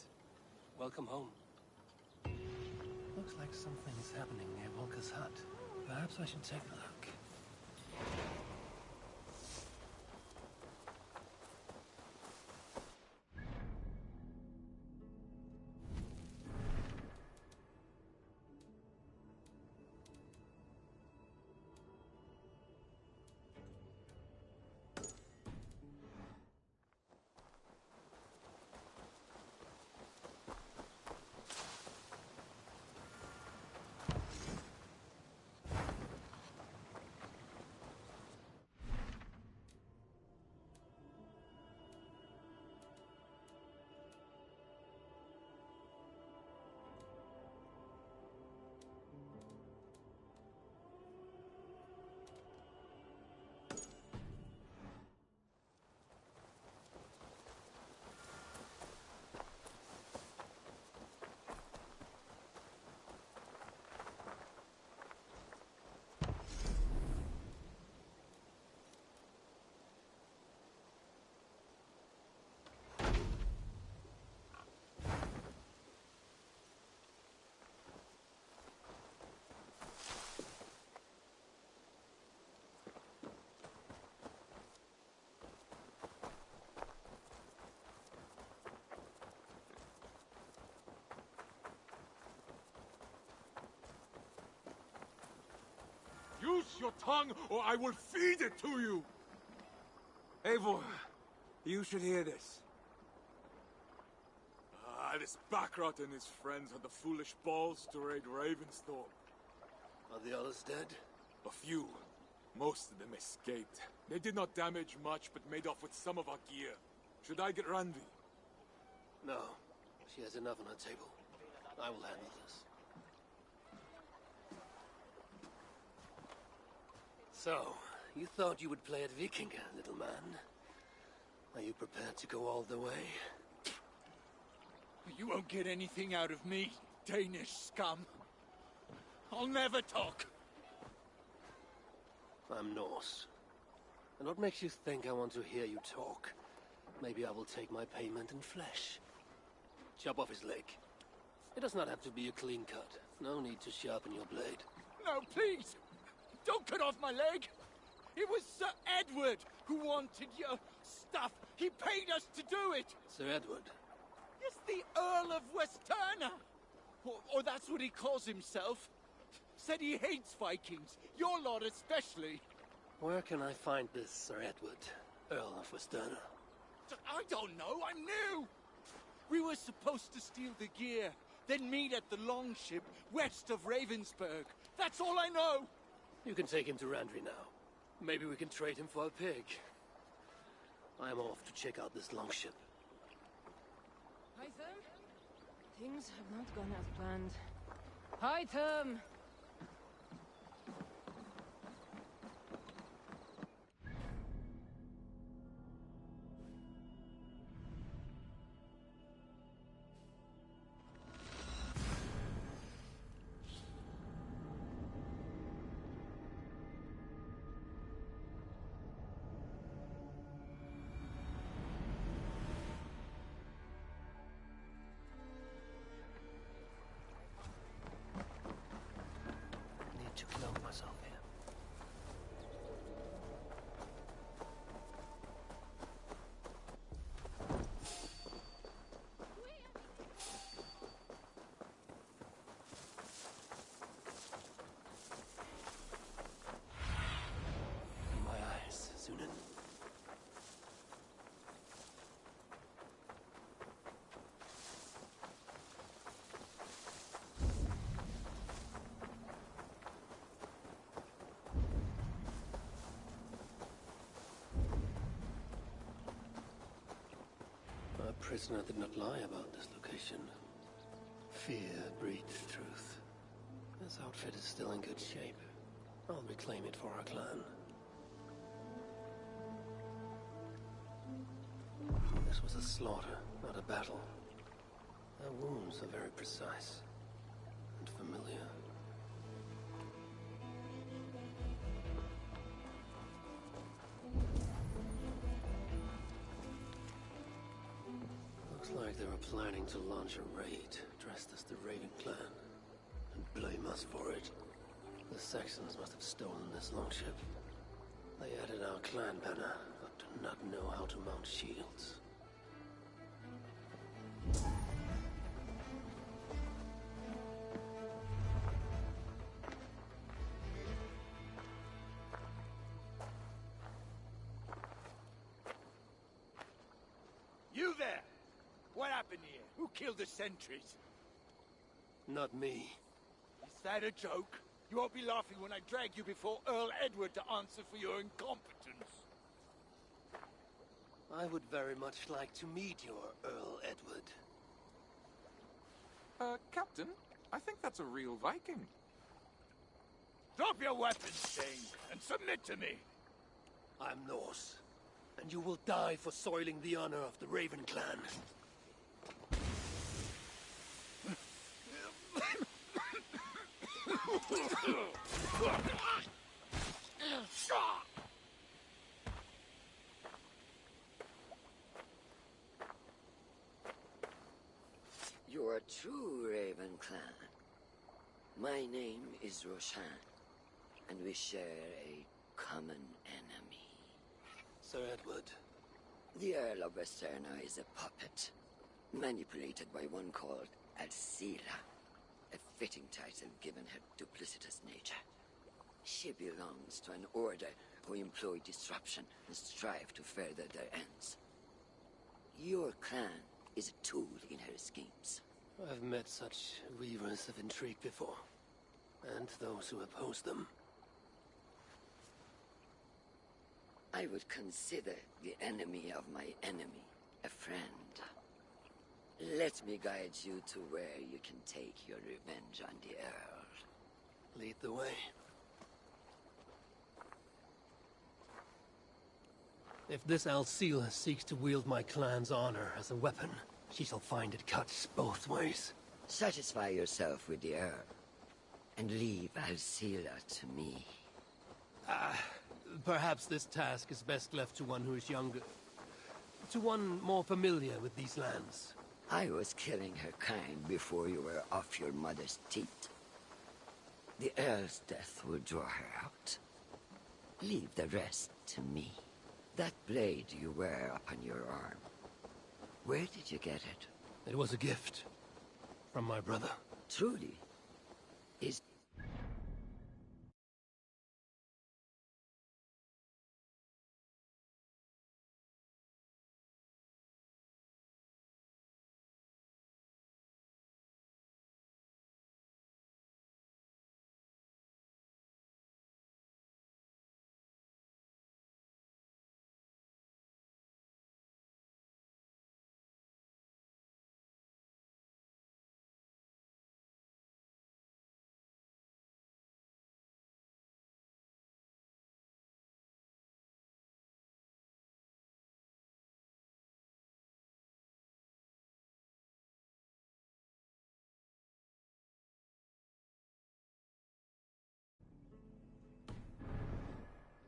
welcome home. Looks like something is happening near Volka's hut. Perhaps I should take a look.
your tongue, or I will feed it to you! Eivor, you should hear this. This Baccarat and his friends had the foolish balls to raid Ravensthorpe.
Are the others dead?
A few. Most of them escaped. They did not damage much, but made off with some of our gear. Should I get Randvi?
No. She has enough on her table. I will handle this. So, you thought you would play at Viking, little man? Are you prepared to go all the way?
You won't get anything out of me, Danish scum. I'll never talk.
I'm Norse. And what makes you think I want to hear you talk? Maybe I will take my payment in flesh. Chop off his leg. It does not have to be a clean cut. No need to sharpen your blade.
No, please! Don't cut off my leg! It was Sir Edward who wanted your stuff. He paid us to do it!
Sir Edward?
Yes, the Earl of Westerna! Or that's what he calls himself. Said he hates Vikings. Your lot especially.
Where can I find this Sir Edward, Earl of Westerna?
I don't know, I'm new! We were supposed to steal the gear, then meet at the longship west of Ravensburg. That's all I know!
You can take him to Randvi now. Maybe we can trade him for a pig. I'm off to check out this longship.
Hytham? Things have not gone as planned. Hytham!
To clothe myself here. My eyes, Sunan. A prisoner did not lie about this location. Fear breeds truth. This outfit is still in good shape. I'll reclaim it for our clan. This was a slaughter, not a battle. Their wounds are very precise and familiar. Looks like they were planning to launch a raid, dressed as the Raven clan, and blame us for it. The Saxons must have stolen this longship. They added our clan banner, but do not know how to mount shields.
You there! What happened here? Who killed the sentries?
Not me.
Is that a joke? You won't be laughing when I drag you before Earl Edward to answer for your incompetence.
I would very much like to meet your Earl Edward.
Captain, I think that's a real Viking.
Drop your weapons, Dane, and submit to me.
I'm Norse, and you will die for soiling the honor of the Raven clan.
You are true, Raven clan. My name is Roshan, and we share a common enemy.
Sir Edward.
The Earl of Westerna is a puppet, manipulated by one called Alcila, a fitting title given her duplicitous nature. She belongs to an order who employ disruption and strive to further their ends. Your clan is a tool in her schemes.
I've met such weavers of intrigue before, and those who oppose them.
I would consider the enemy of my enemy a friend. Let me guide you to where you can take your revenge on the Earl.
Lead the way. If this Alcila seeks to wield my clan's honor as a weapon, she shall find it cuts both ways.
Satisfy yourself with the Earl, and leave Alcila to me.
Perhaps this task is best left to one who is younger. To one more familiar with these lands.
I was killing her kind before you were off your mother's teat. The Earl's death will draw her out. Leave the rest to me. That blade you wear upon your arm, where did you get it?
It was a gift. From my brother.
Truly? Is...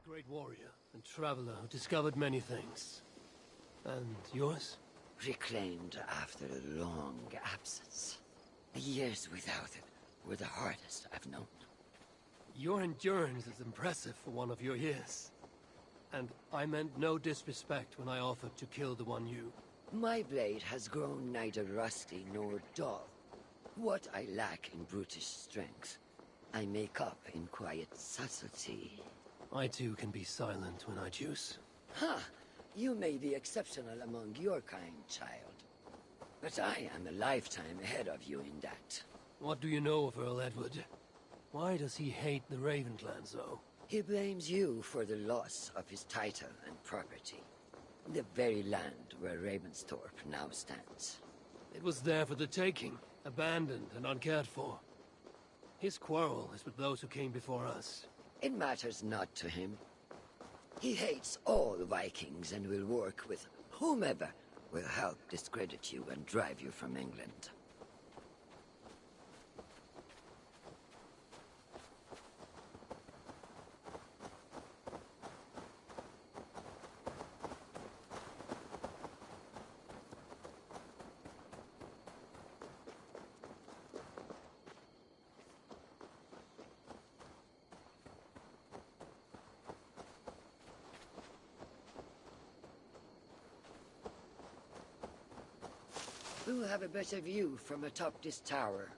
A great warrior and traveler who discovered many things. And yours?
Reclaimed after a long absence. The years without it were the hardest I've known.
Your endurance is impressive for one of your years. And I meant no disrespect when I offered to kill the one you...
My blade has grown neither rusty nor dull. What I lack in brutish strength, I make up in quiet subtlety.
I too can be silent when I choose.
Ha! You may be exceptional among your kind, child. But I am a lifetime ahead of you in that.
What do you know of Earl Edward? Why does he hate the Raven clan so?
He blames you for the loss of his title and property. The very land where Ravensthorpe now stands.
It was there for the taking, abandoned and uncared for. His quarrel is with those who came before us.
It matters not to him. He hates all Vikings and will work with whomever will help discredit you and drive you from England. We'll have a better view from atop this tower.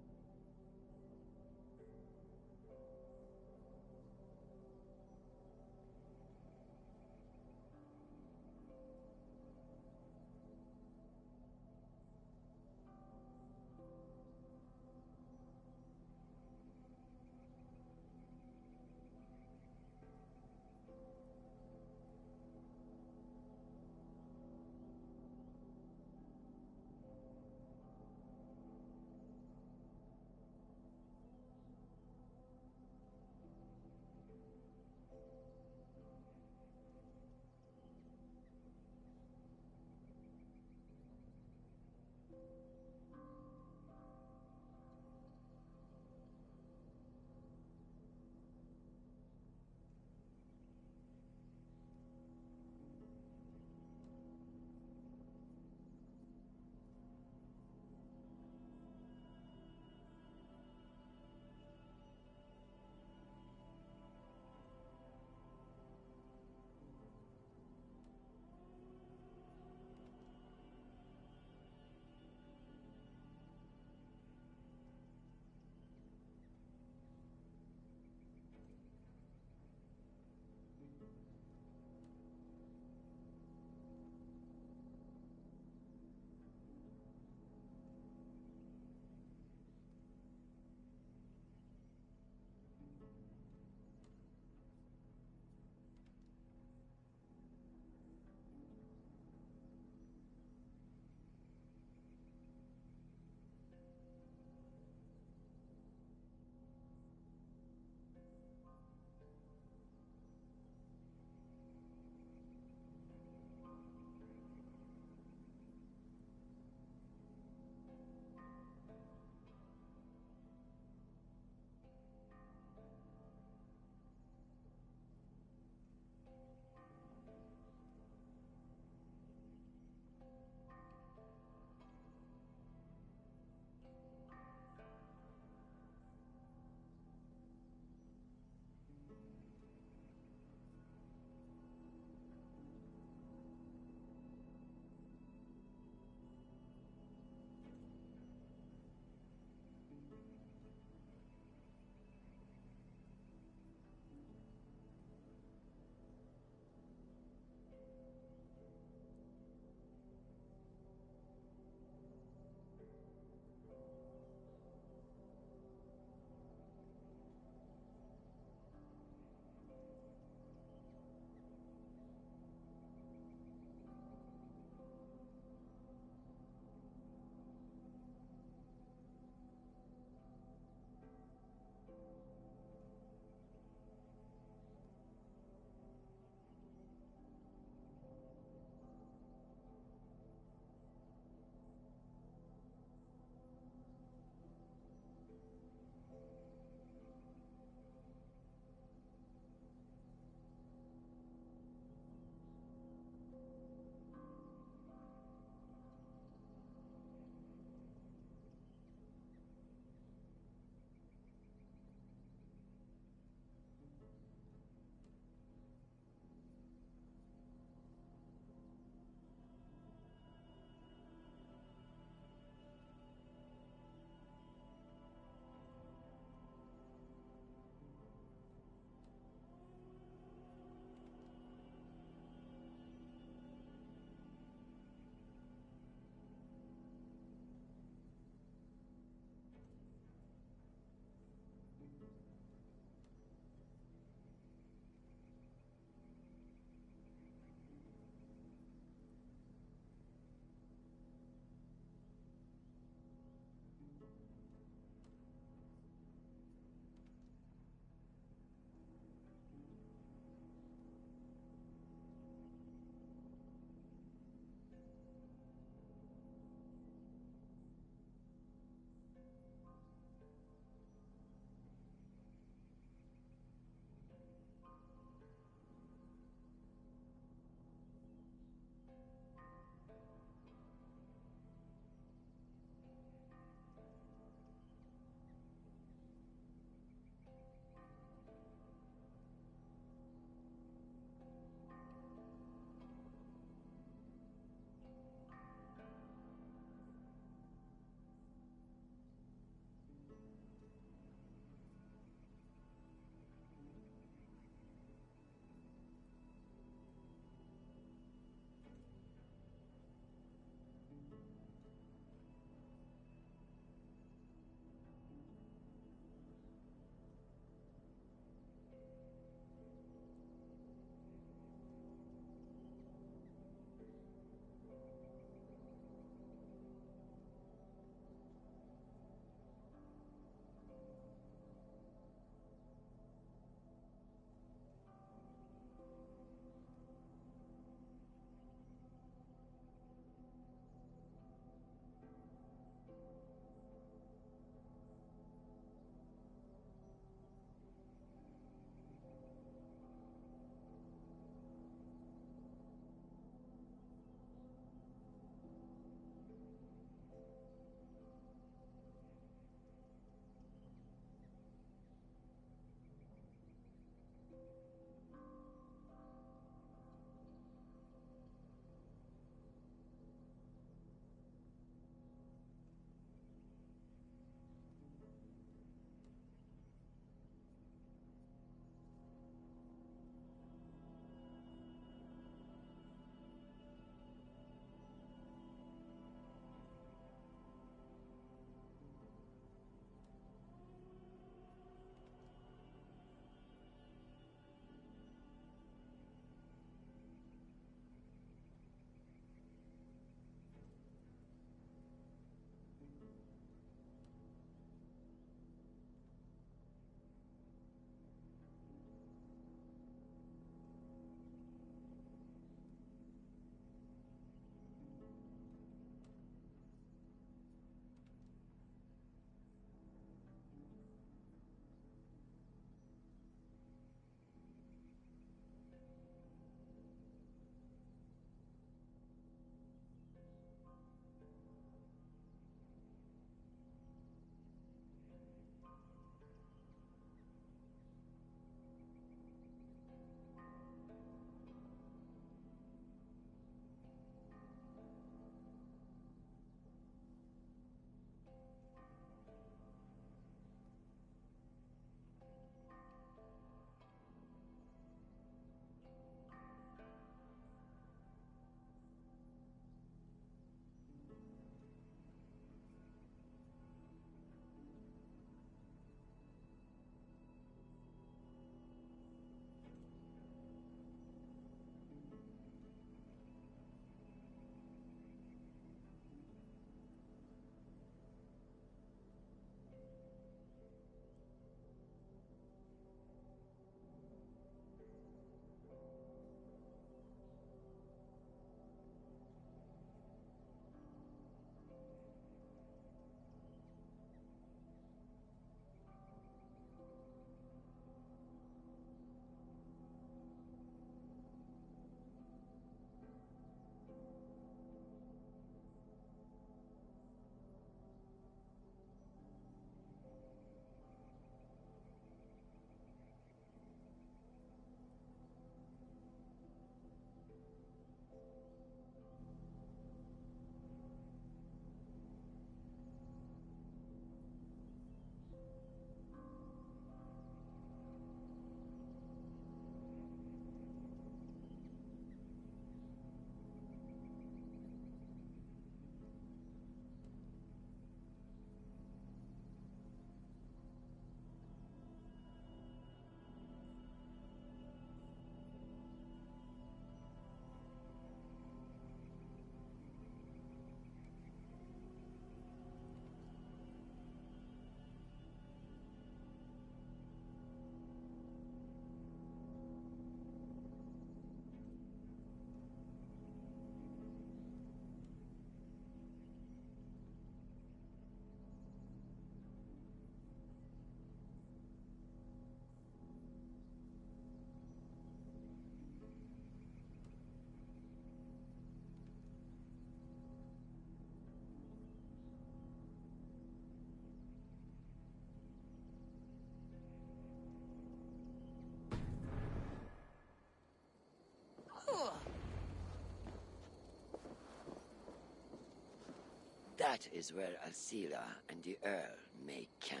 That is where Alcila and the Earl make camp.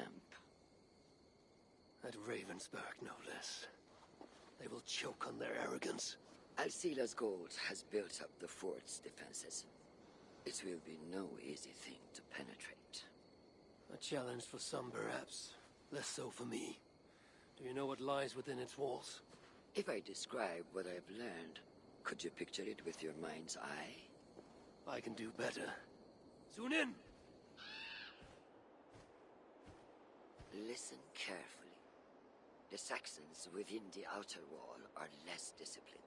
At Ravensburg, no less. They will choke on their arrogance.
Alcila's gold has built up the fort's defenses. It will be no easy thing to penetrate.
A challenge for some, perhaps. Less so for me. Do you know what lies within its walls?
If I describe what I've learned, could you picture it with your mind's eye?
I can do better. Soon in!
Listen carefully. The Saxons within the outer wall are less disciplined,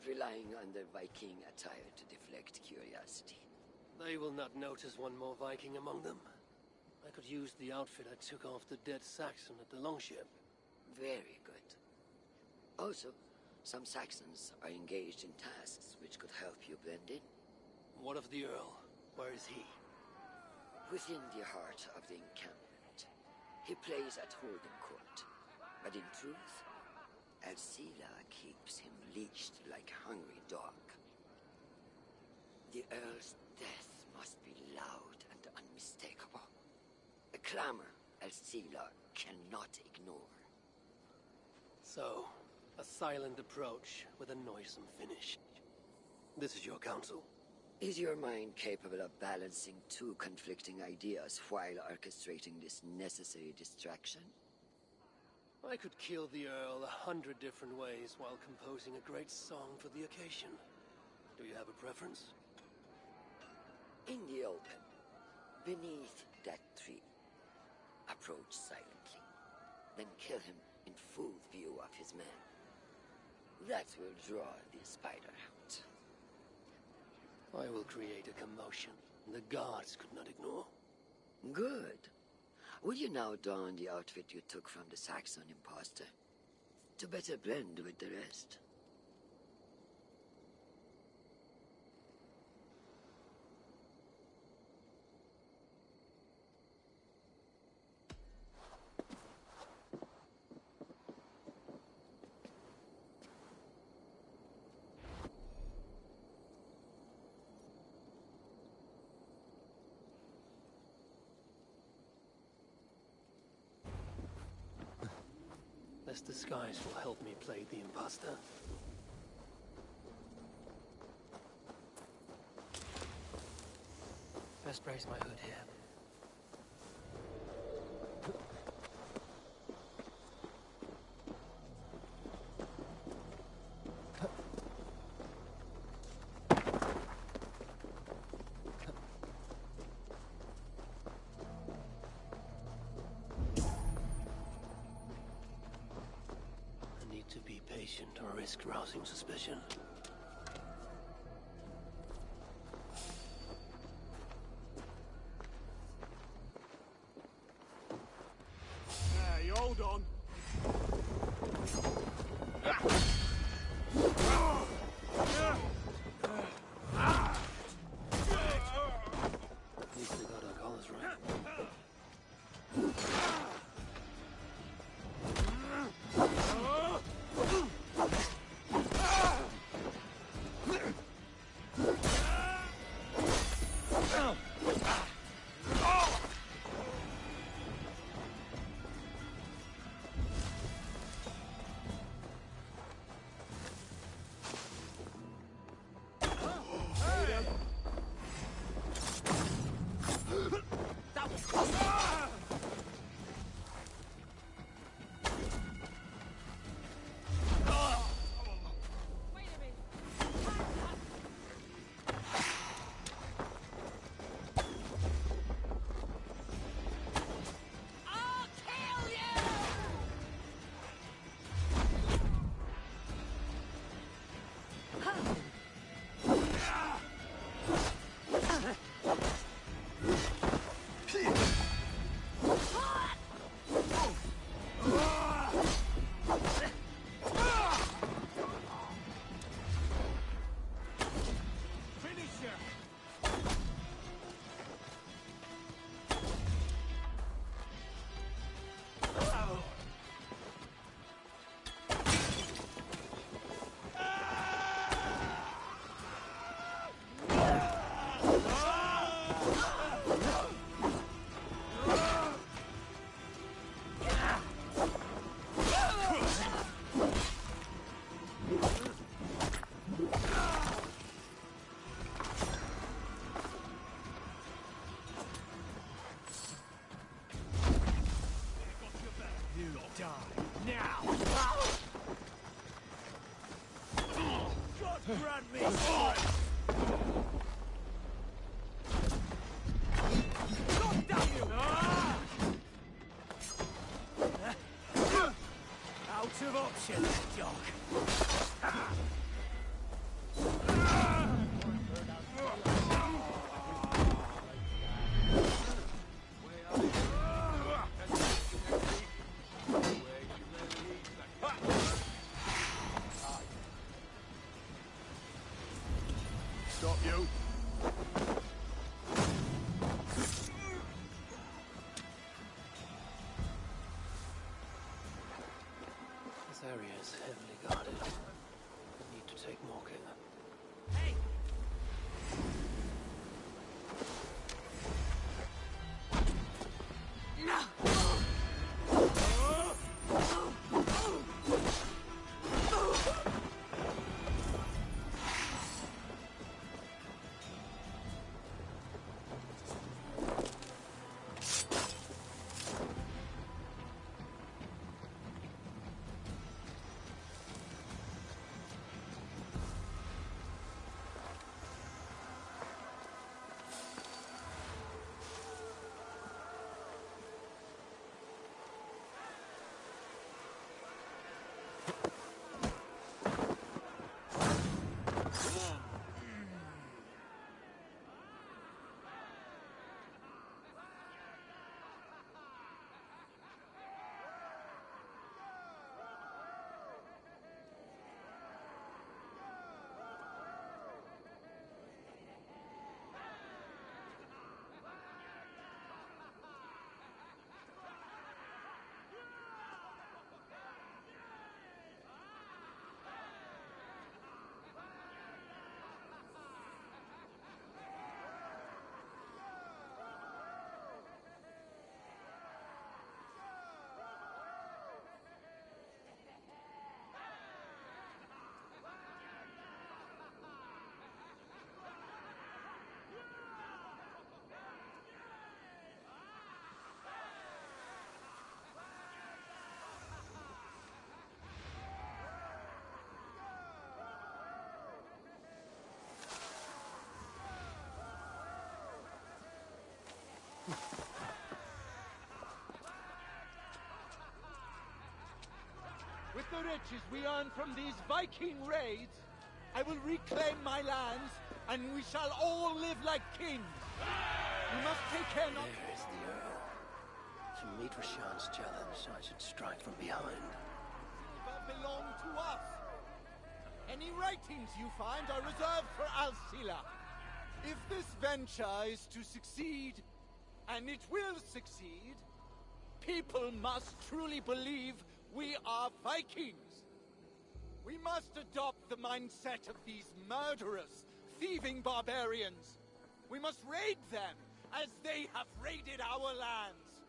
relying on their Viking attire to deflect curiosity.
They will not notice one more Viking among them. I could use the outfit I took off the dead Saxon at the longship.
Very good. Also, some Saxons are engaged in tasks which could help you blend in.
What of the Earl? Where is he?
Within the heart of the encampment. He plays at holding court. But in truth, Alcila keeps him leashed like a hungry dog. The Earl's death must be loud and unmistakable. A clamor Alcila cannot ignore.
So, a silent approach with a noisome finish. This is your counsel.
Is your mind capable of balancing two conflicting ideas while orchestrating this necessary distraction?
I could kill the Earl 100 different ways while composing a great song for the occasion. Do you have a preference?
In the open, beneath that tree. Approach silently, then kill him in full view of his men. That will draw the spider out.
I will create a commotion the guards could not ignore.
Good. Will you now don the outfit you took from the Saxon imposter? To better blend with the rest.
This disguise will help me play the imposter. Best raise my hood here. Or risk rousing suspicion.
Hey, hold on.
At least we got our colors right.
Shit, dog.
Stop you.
This area is heavily guarded. I need to take more care.
With the riches we earn from these Viking raids, I will reclaim my lands, and we shall all live like kings. We must take care not...
There is the Earl. To meet Rashan's challenge, I should strike from behind.
Silver belong to us. Any writings you find are reserved for Alcila. If this venture is to succeed, and it will succeed, people must truly believe we are Vikings. We must adopt the mindset of these murderous, thieving barbarians. We must raid them as they have raided our lands.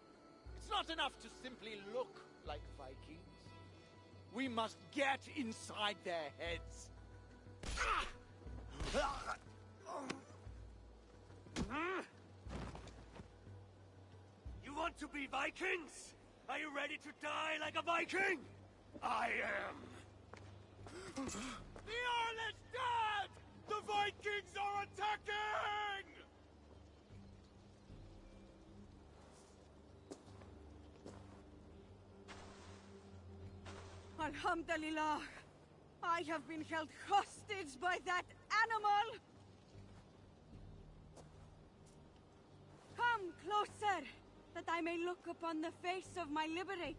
It's not enough to simply look like Vikings. We must get inside their heads.
You want to be Vikings? Are you ready to die like a Viking? I am.
The Earl is dead! The Vikings are attacking!
Alhamdulillah. I have been held hostage by that animal. Come closer, that I may look upon the face of my liberator.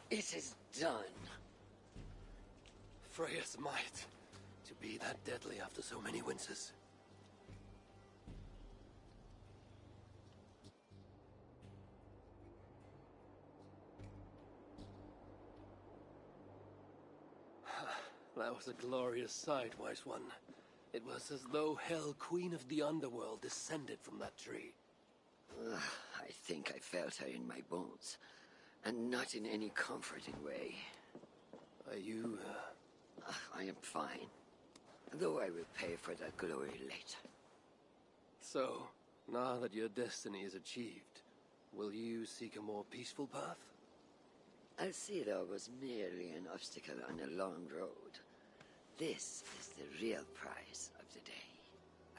It is done.
Freya's might. To be that deadly after so many winters. That was a glorious sight, Wise One. It was as though Hell, Queen of the Underworld, descended from that tree.
I think I felt her in my bones, and not in any comforting way.
Are you,
I am fine, though I will pay for that glory later.
So, now that your destiny is achieved, will you seek a more peaceful path?
Alcila was merely an obstacle on a long road. This is the real prize of the day.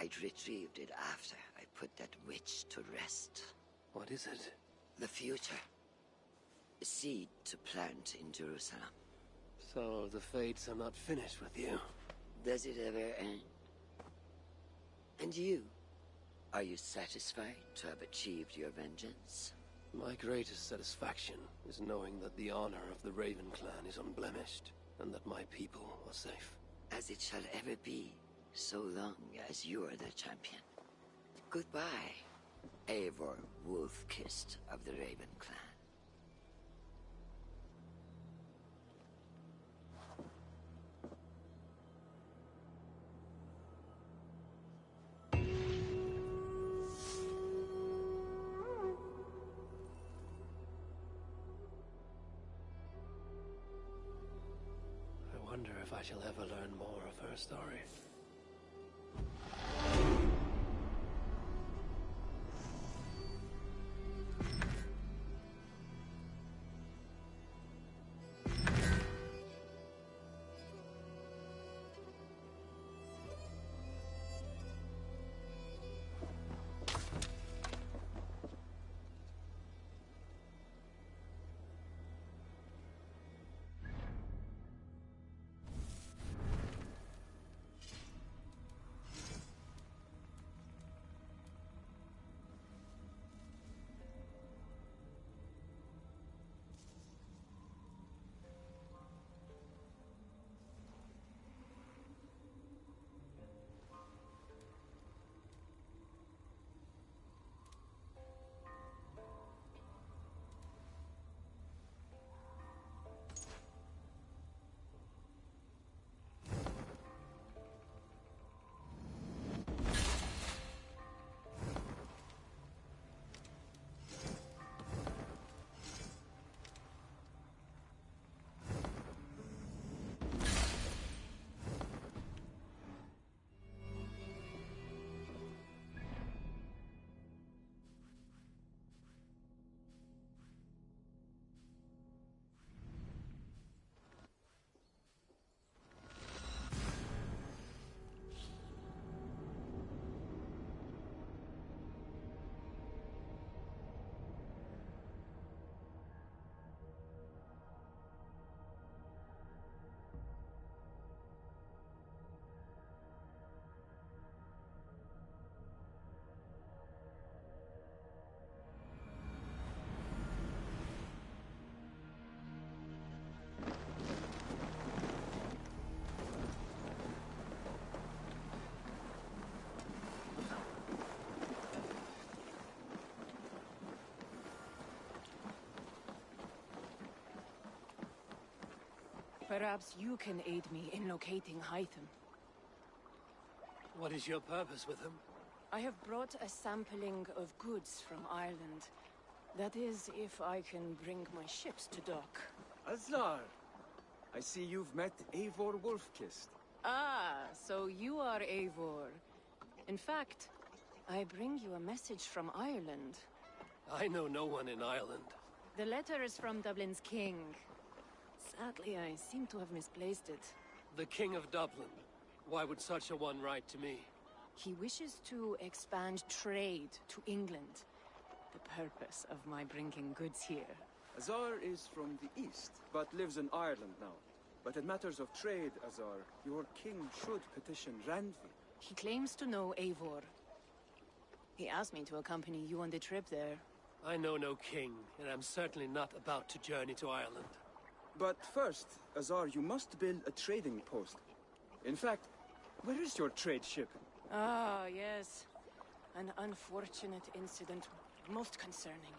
I'd retrieved it after I put that witch to rest.
What is it?
The future. A seed to plant in Jerusalem.
So the fates are not finished with you.
Does it ever end? And you? Are you satisfied to have achieved your vengeance?
My greatest satisfaction is knowing that the honor of the Raven clan is unblemished, and that my people are safe.
As it shall ever be, so long as you are the champion. Goodbye, Eivor Wolf-Kissed of the Raven clan.
I wonder if I shall ever learn more of her story.
Perhaps you can aid me in locating Hytham.
What is your purpose with him?
I have brought a sampling of goods from Ireland. That is, if I can bring my ships to dock.
Azar! I see you've met Eivor Wolf-Kissed.
Ah, so you are Eivor. In fact, I bring you a message from Ireland.
I know no one in Ireland.
The letter is from Dublin's king. Sadly, I seem to have misplaced it.
The King of Dublin. Why would such a one write to me?
He wishes to expand trade to England. The purpose of my bringing goods here.
Azar is from the east, but lives in Ireland now. But in matters of trade, Azar, your king should petition Randvi.
He claims to know Eivor. He asked me to accompany you on the trip there.
I know no king, and I'm certainly not about to journey to Ireland.
But first, Azar, you must build a trading post. In fact, where is your trade ship?
Ah, yes. An unfortunate incident, most concerning.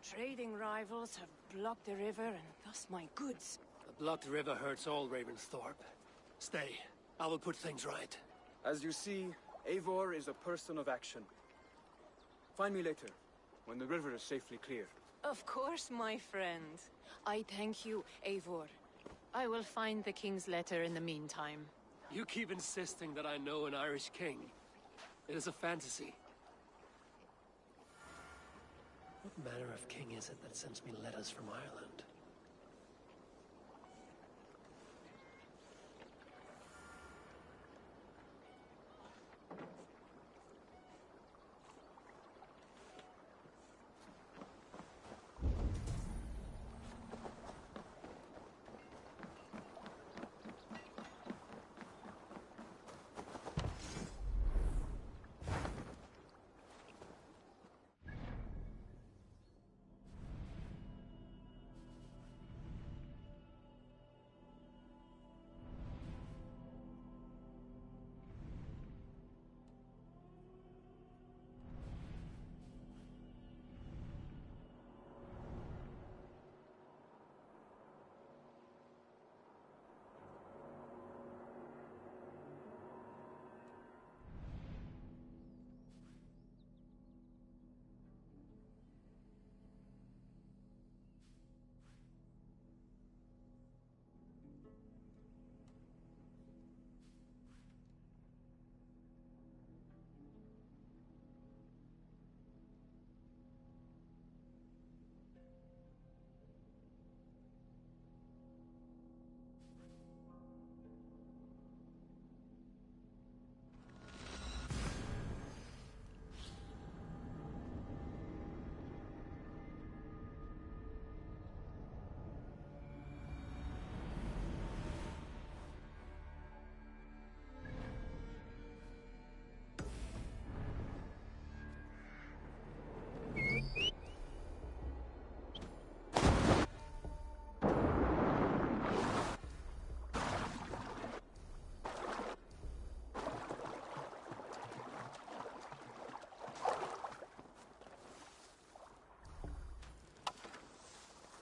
Trading rivals have blocked the river and thus my goods.
A blocked river hurts all Ravensthorpe. Stay. I will put things right.
As you see, Eivor is a person of action. Find me later, when the river is safely clear.
Of course, my friend. I thank you, Eivor. I will find the king's letter in the meantime.
You keep insisting that I know an Irish king. It is a fantasy. What manner of king is it that sends me letters from Ireland?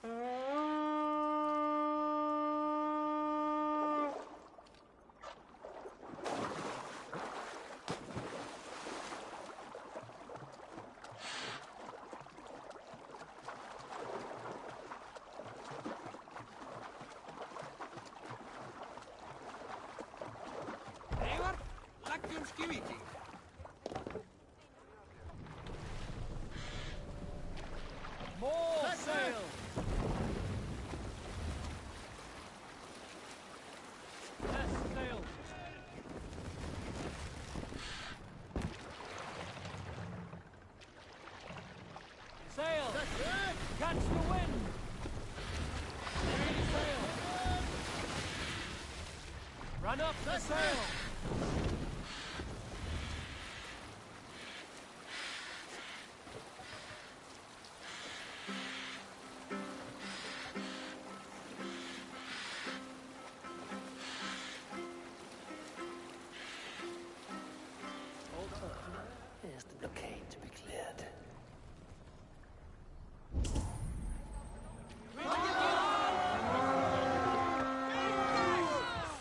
More sail! Less sail! Sail! Catch the wind! Sail! Run up the sail!
Here's the blockade to be cleared.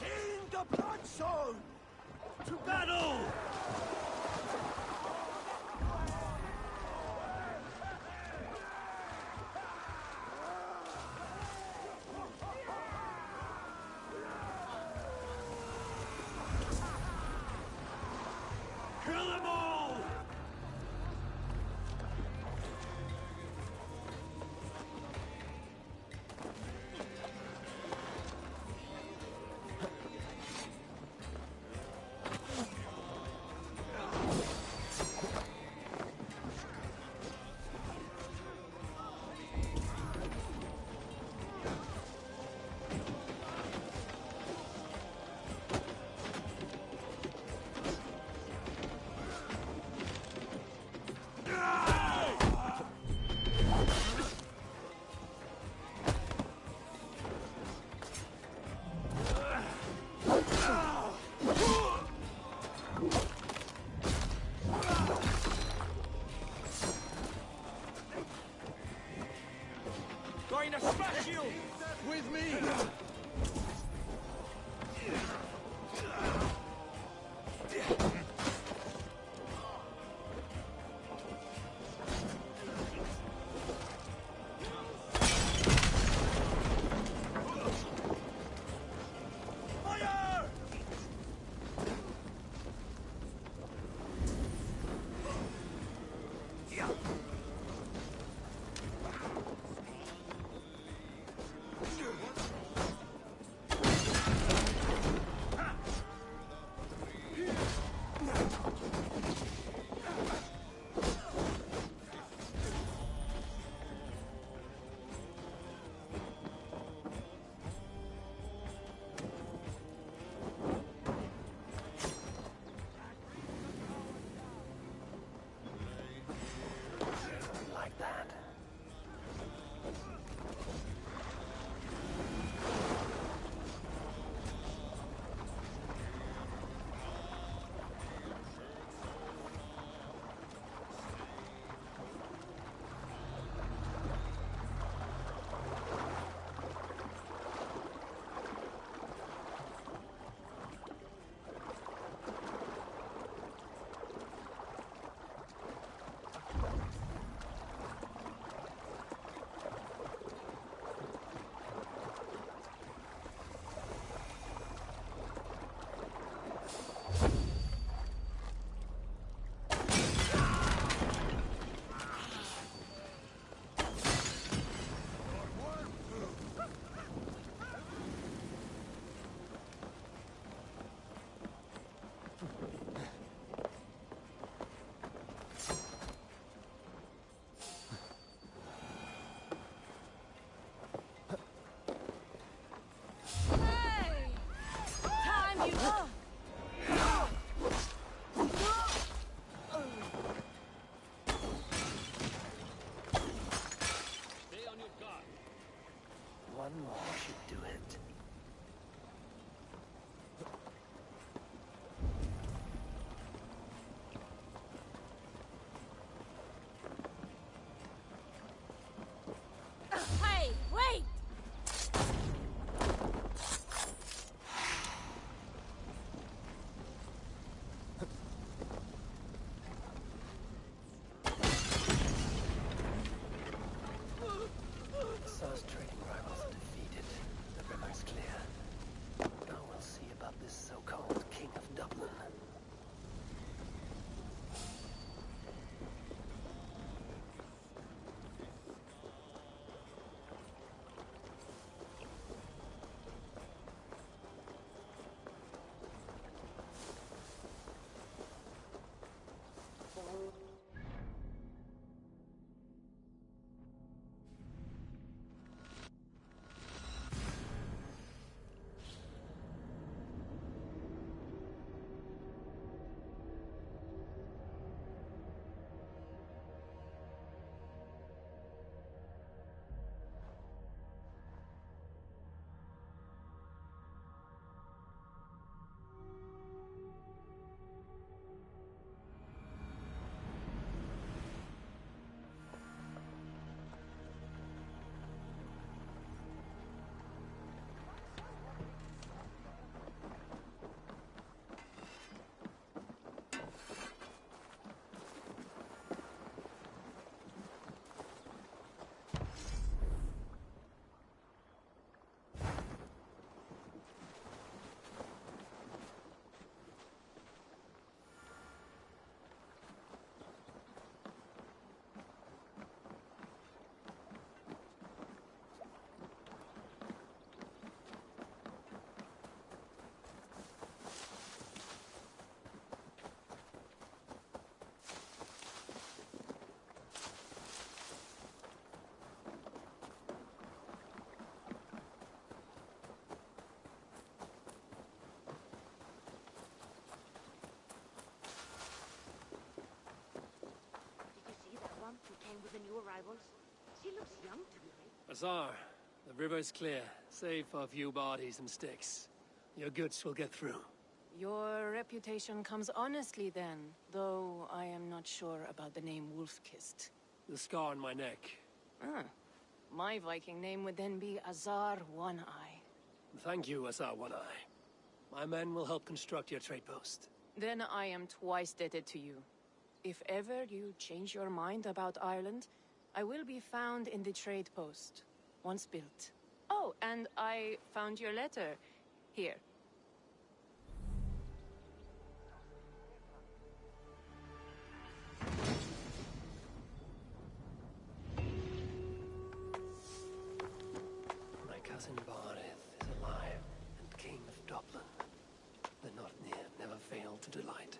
In the blood zone! To battle! Kill them all!
Going to smash you! With me!
Fire!
Like that. One more should do it.
Hey,
Asar's trading rivals are defeated. The river's clear. Now we'll see about this so-called King of Dublin.
Who came with the new arrivals? She looks young to me.
Azar, the river's clear, save for a few bodies and sticks. Your goods will get through.
Your reputation comes honestly then, though I am not sure about the name Wolf-Kissed.
The scar on my neck.
Ah, my Viking name would then be Azar One-Eye.
Thank you, Azar One-Eye. My men will help construct your trade post.
Then I am twice indebted to you. If ever you change your mind about Ireland, I will be found in the trade post, once built. Oh, and I found your letter. Here.
My cousin Barith is alive and king of Dublin. The Nothnir never failed to delight.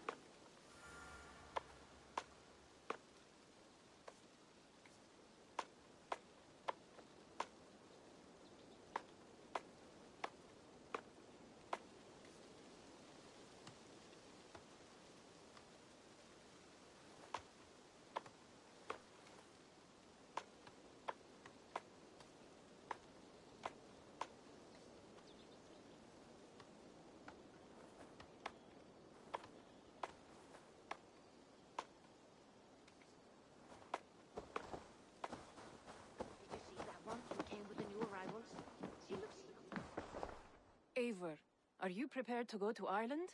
Eivor, are you prepared to go to Ireland?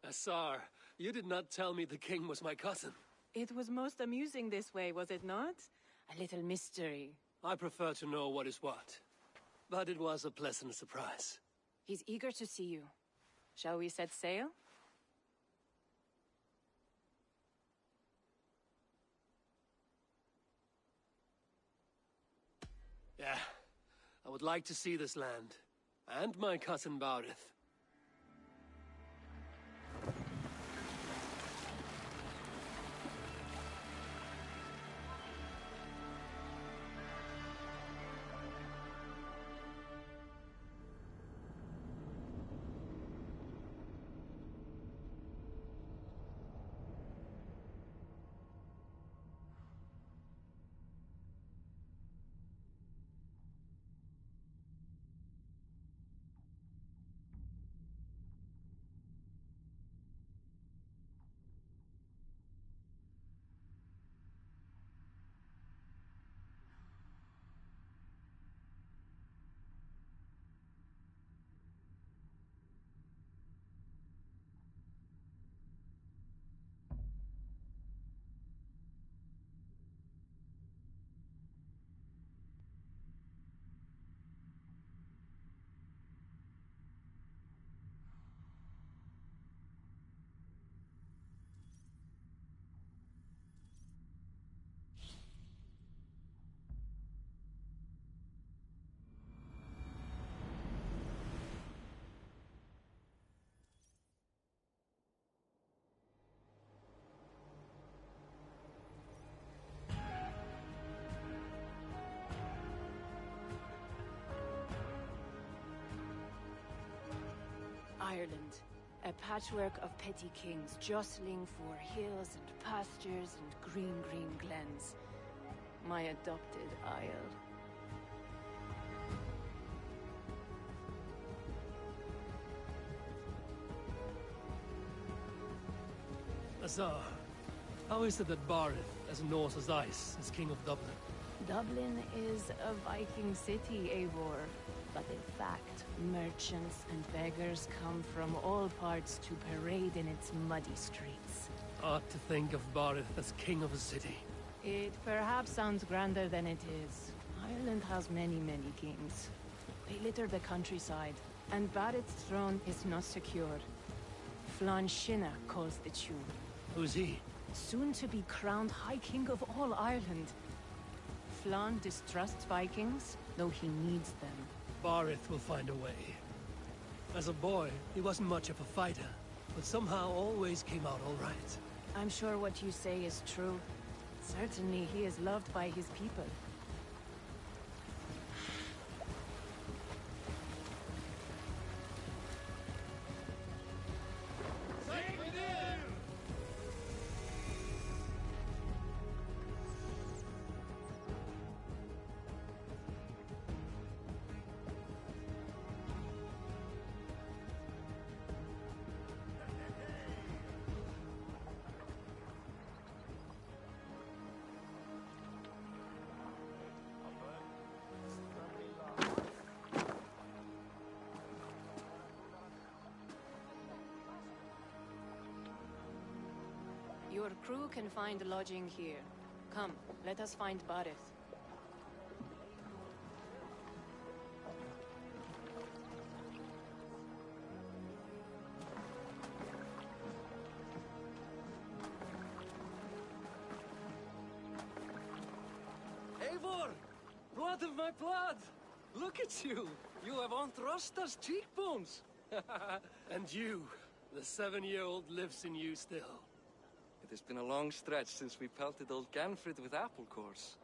Azar, you did not tell me the king was my cousin.
It was most amusing this way, was it not? A little mystery.
I prefer to know what is what. But it was a pleasant surprise.
He's eager to see you. Shall we set sail?
Yeah. I would like to see this land. And my cousin Barith.
Ireland. A patchwork of petty kings jostling for hills and pastures and green glens. My adopted isle.
Azar, how is it that Barith, as Norse as ice, is king of Dublin?
Dublin is a Viking city, Eivor. But in fact, merchants and beggars come from all parts to parade in its muddy streets.
Odd to think of Barith as king of a city.
It perhaps sounds grander than it is. Ireland has many kings. They litter the countryside, and Barith's throne is not secure. Flann Sinna calls the tune.
Who's he?
Soon to be crowned High King of all Ireland. Flann distrusts Vikings, though he needs them.
Barith will find a way. As a boy, he wasn't much of a fighter, but somehow always came out all right.
I'm sure what you say is true. Certainly he is loved by his people. Your crew can find lodging here. Come, let us find Barith.
Eivor! Blood of my blood! Look at you! You have Anthrosta's cheekbones!
And you, the 7-year-old lives in you still.
It has been a long stretch since we pelted old Ganfrid with apple cores.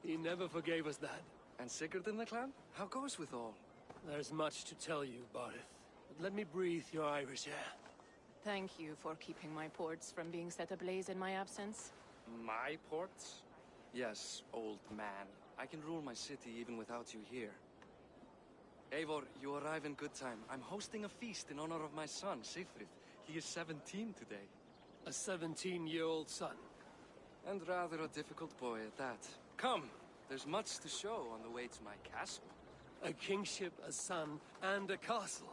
He never forgave us that.
And Sigurd in the clan? How goes with all?
There's much to tell you, Barith. But let me breathe your Irish air.
Thank you for keeping my ports from being set ablaze in my absence.
My ports? Yes, old man. I can rule my city even without you here. Eivor, you arrive in good time. I'm hosting a feast in honor of my son, Sigfrid. He is 17 today.
A 17-year-old son.
And rather a difficult boy at that. Come, there's much to show on the way to my castle.
A kingship, a son, and a castle.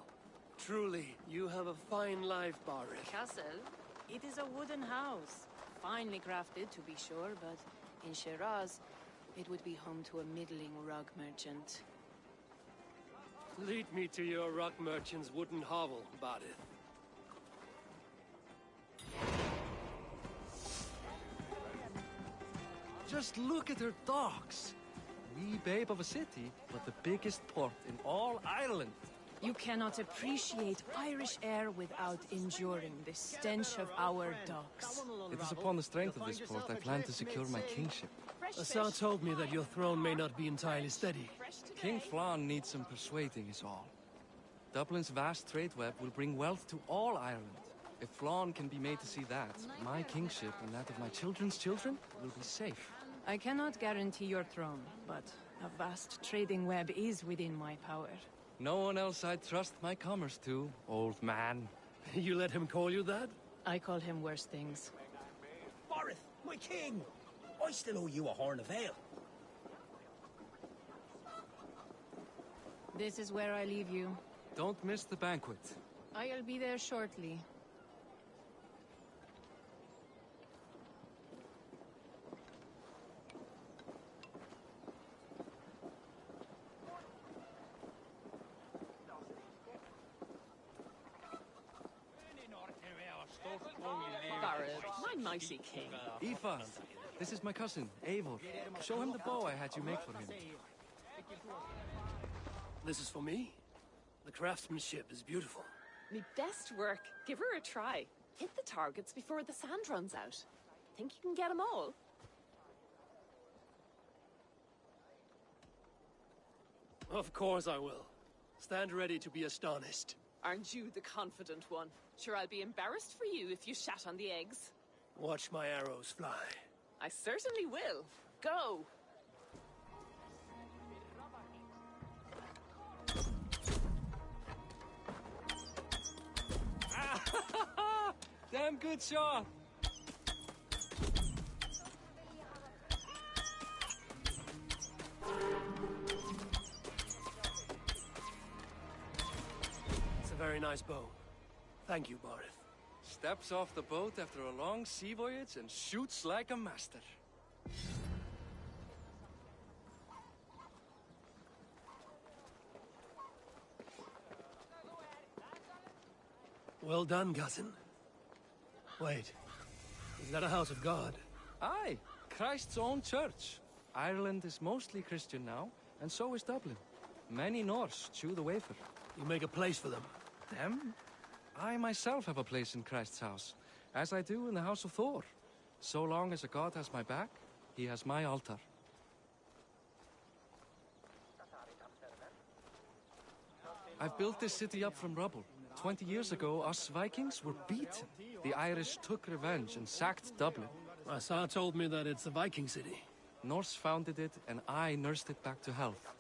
Truly, you have a fine life, Barith.
Castle? It is a wooden house. Finely crafted, to be sure, but in Shiraz, it would be home to a middling rug merchant.
Lead me to your rug merchant's wooden hovel, Barith.
Just look at her docks. Wee babe of a city, but the biggest port in all Ireland.
You cannot appreciate Irish air without enduring the stench of our docks.
It is upon the strength of this port I plan to secure my kingship.
Assar told me that your throne may not be entirely steady.
King Flann needs some persuading is all. Dublin's vast trade web will bring wealth to all Ireland. If Flann can be made to see that, my kingship and that of my children's children will be safe.
I cannot guarantee your throne, but a vast trading web is within my power.
No one else I'd trust my commerce to, old man.
You let him call you that?
I call him worse things.
Barith, my king! I still owe you a horn of ale.
This is where I leave you.
Don't miss the banquet.
I'll be there shortly.
Barith, my mighty king.
Aoife, this is my cousin, Eivor. Show him the bow I had you make for him.
This is for me? The craftsmanship is beautiful.
Me best work. Give her a try. Hit the targets before the sand runs out. Think you can get them all?
Of course I will.
Stand ready to be astonished.
Aren't you the confident one? Sure, I'll be embarrassed for you if you shat on the eggs.
Watch my arrows fly.
I certainly will. Go!
Damn good shot! It's a very nice bow. Thank you, Barith.
Steps off the boat after a long sea voyage and shoots like a master.
Well done, cousin. Wait, is that a house of God?
Aye, Christ's own church. Ireland is mostly Christian now, and so is Dublin. Many Norse chew the wafer.
You make a place for them.
Them? I myself have a place in Christ's house, as I do in the house of Thor. So long as a god has my back, he has my altar. I've built this city up from rubble. 20 years ago, us Vikings were beaten. The Irish took revenge and sacked Dublin.
Asa told me that it's a Viking city.
Norse founded it, and I nursed it back to health.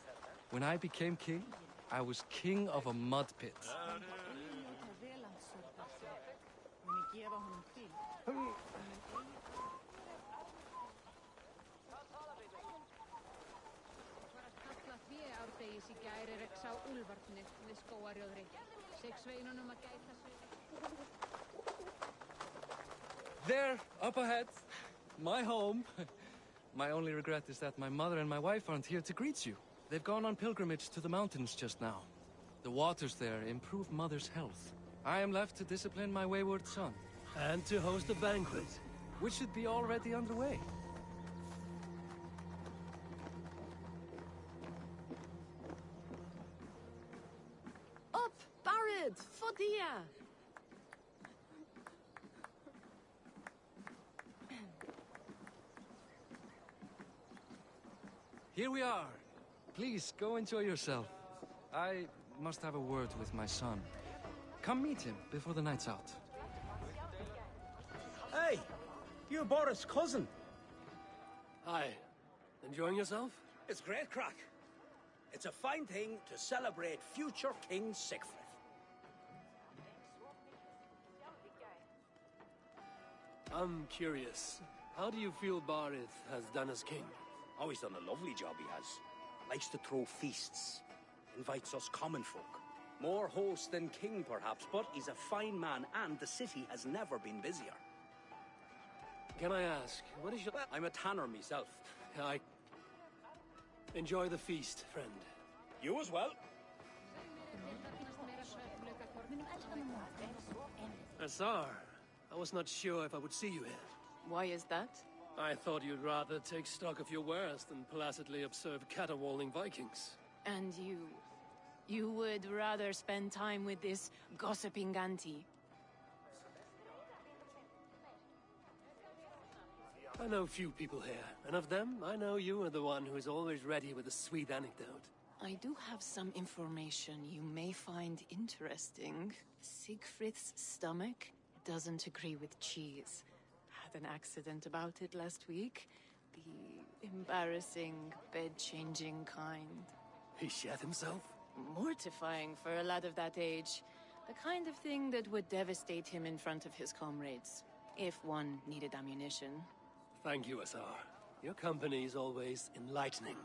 When I became king, I was king of a mud pit. There, up ahead. My home. My only regret is that my mother and my wife aren't here to greet you. They've gone on pilgrimage to the mountains just now. The waters there improve Mother's health. I am left to discipline my wayward son.
And to host a banquet.
Which should be already underway.
Up, Barid, Fodia!
Here we are. Please, go enjoy yourself. I must have a word with my son. Come meet him before the night's out.
Hey, you're Boris' cousin.
Hi. Enjoying yourself?
It's great crack. It's a fine thing to celebrate future King Siegfried.
I'm curious. How do you feel Barith has done as king?
Oh, he's done a lovely job, he has. Likes to throw feasts. Invites us common folk. More host than king, perhaps, but he's a fine man, and the city has never been busier.
Can I ask, what is your...
Well, I'm a tanner myself.
I... Enjoy the feast, friend.
You as well.
Asar, I was not sure if I would see you here.
Why is that?
I thought you'd rather take stock of your wares than placidly observe caterwauling Vikings.
And you would rather spend time with this gossiping auntie?
I know few people here, and of them, I know you are the one who is always ready with a sweet anecdote.
I do have some information you may find interesting. Siegfried's stomach doesn't agree with cheese. Had an accident about it last week. The embarrassing, bed-changing kind.
He shat himself?
Mortifying for a lad of that age. The kind of thing that would devastate him in front of his comrades, if one needed ammunition.
Thank you, Asar. Your company is always enlightening.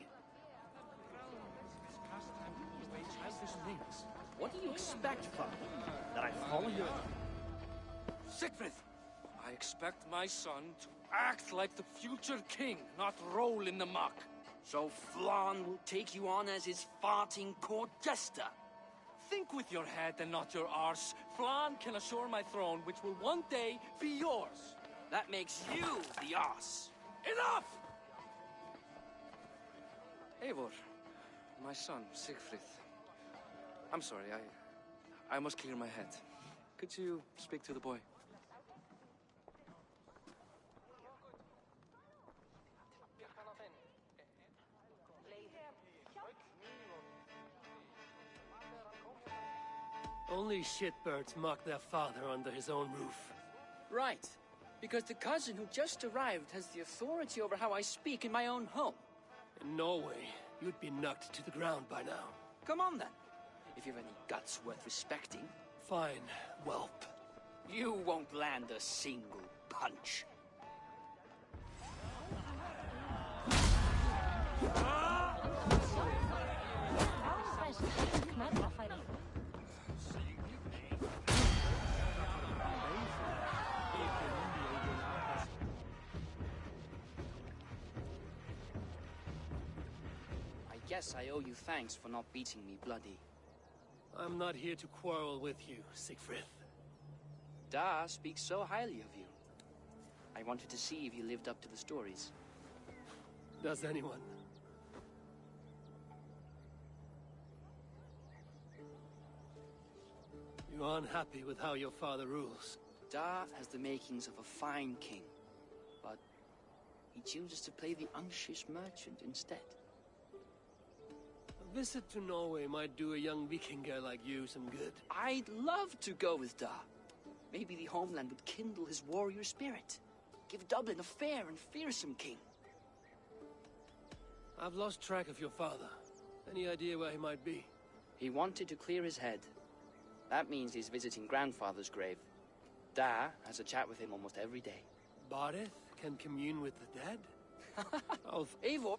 What do you expect from me? That I follow you?
Siegfried! I expect my son to act like the future king, not roll in the muck.
So Flan will take you on as his farting court jester?
Think with your head and not your arse. Flan can assure my throne, which will one day be yours.
That makes you the arse.
Enough! Eivor, my son, Siegfried. I'm sorry, I must clear my head. Could you speak to the boy?
Only shitbirds mock their father under his own roof.
Right. Because the cousin who just arrived has the authority over how I speak in my own home.
In Norway, you'd be knocked to the ground by now.
Come on then. If you've any guts worth respecting.
Fine, whelp.
You won't land a single punch. I guess I owe you thanks for not beating me bloody.
I'm not here to quarrel with you, Siegfried.
Da speaks so highly of you. I wanted to see if you lived up to the stories.
Does anyone? You are unhappy with how your father rules.
Da has the makings of a fine king, but he chooses to play the unctuous merchant instead.
A visit to Norway might do a young Vikinger like you some good.
I'd love to go with Da. Maybe the homeland would kindle his warrior spirit. Give Dublin a fair and fearsome king.
I've lost track of your father. Any idea where he might be?
He wanted to clear his head. That means he's visiting grandfather's grave. Da has a chat with him almost every day.
Barith can commune with the dead?
Eivor,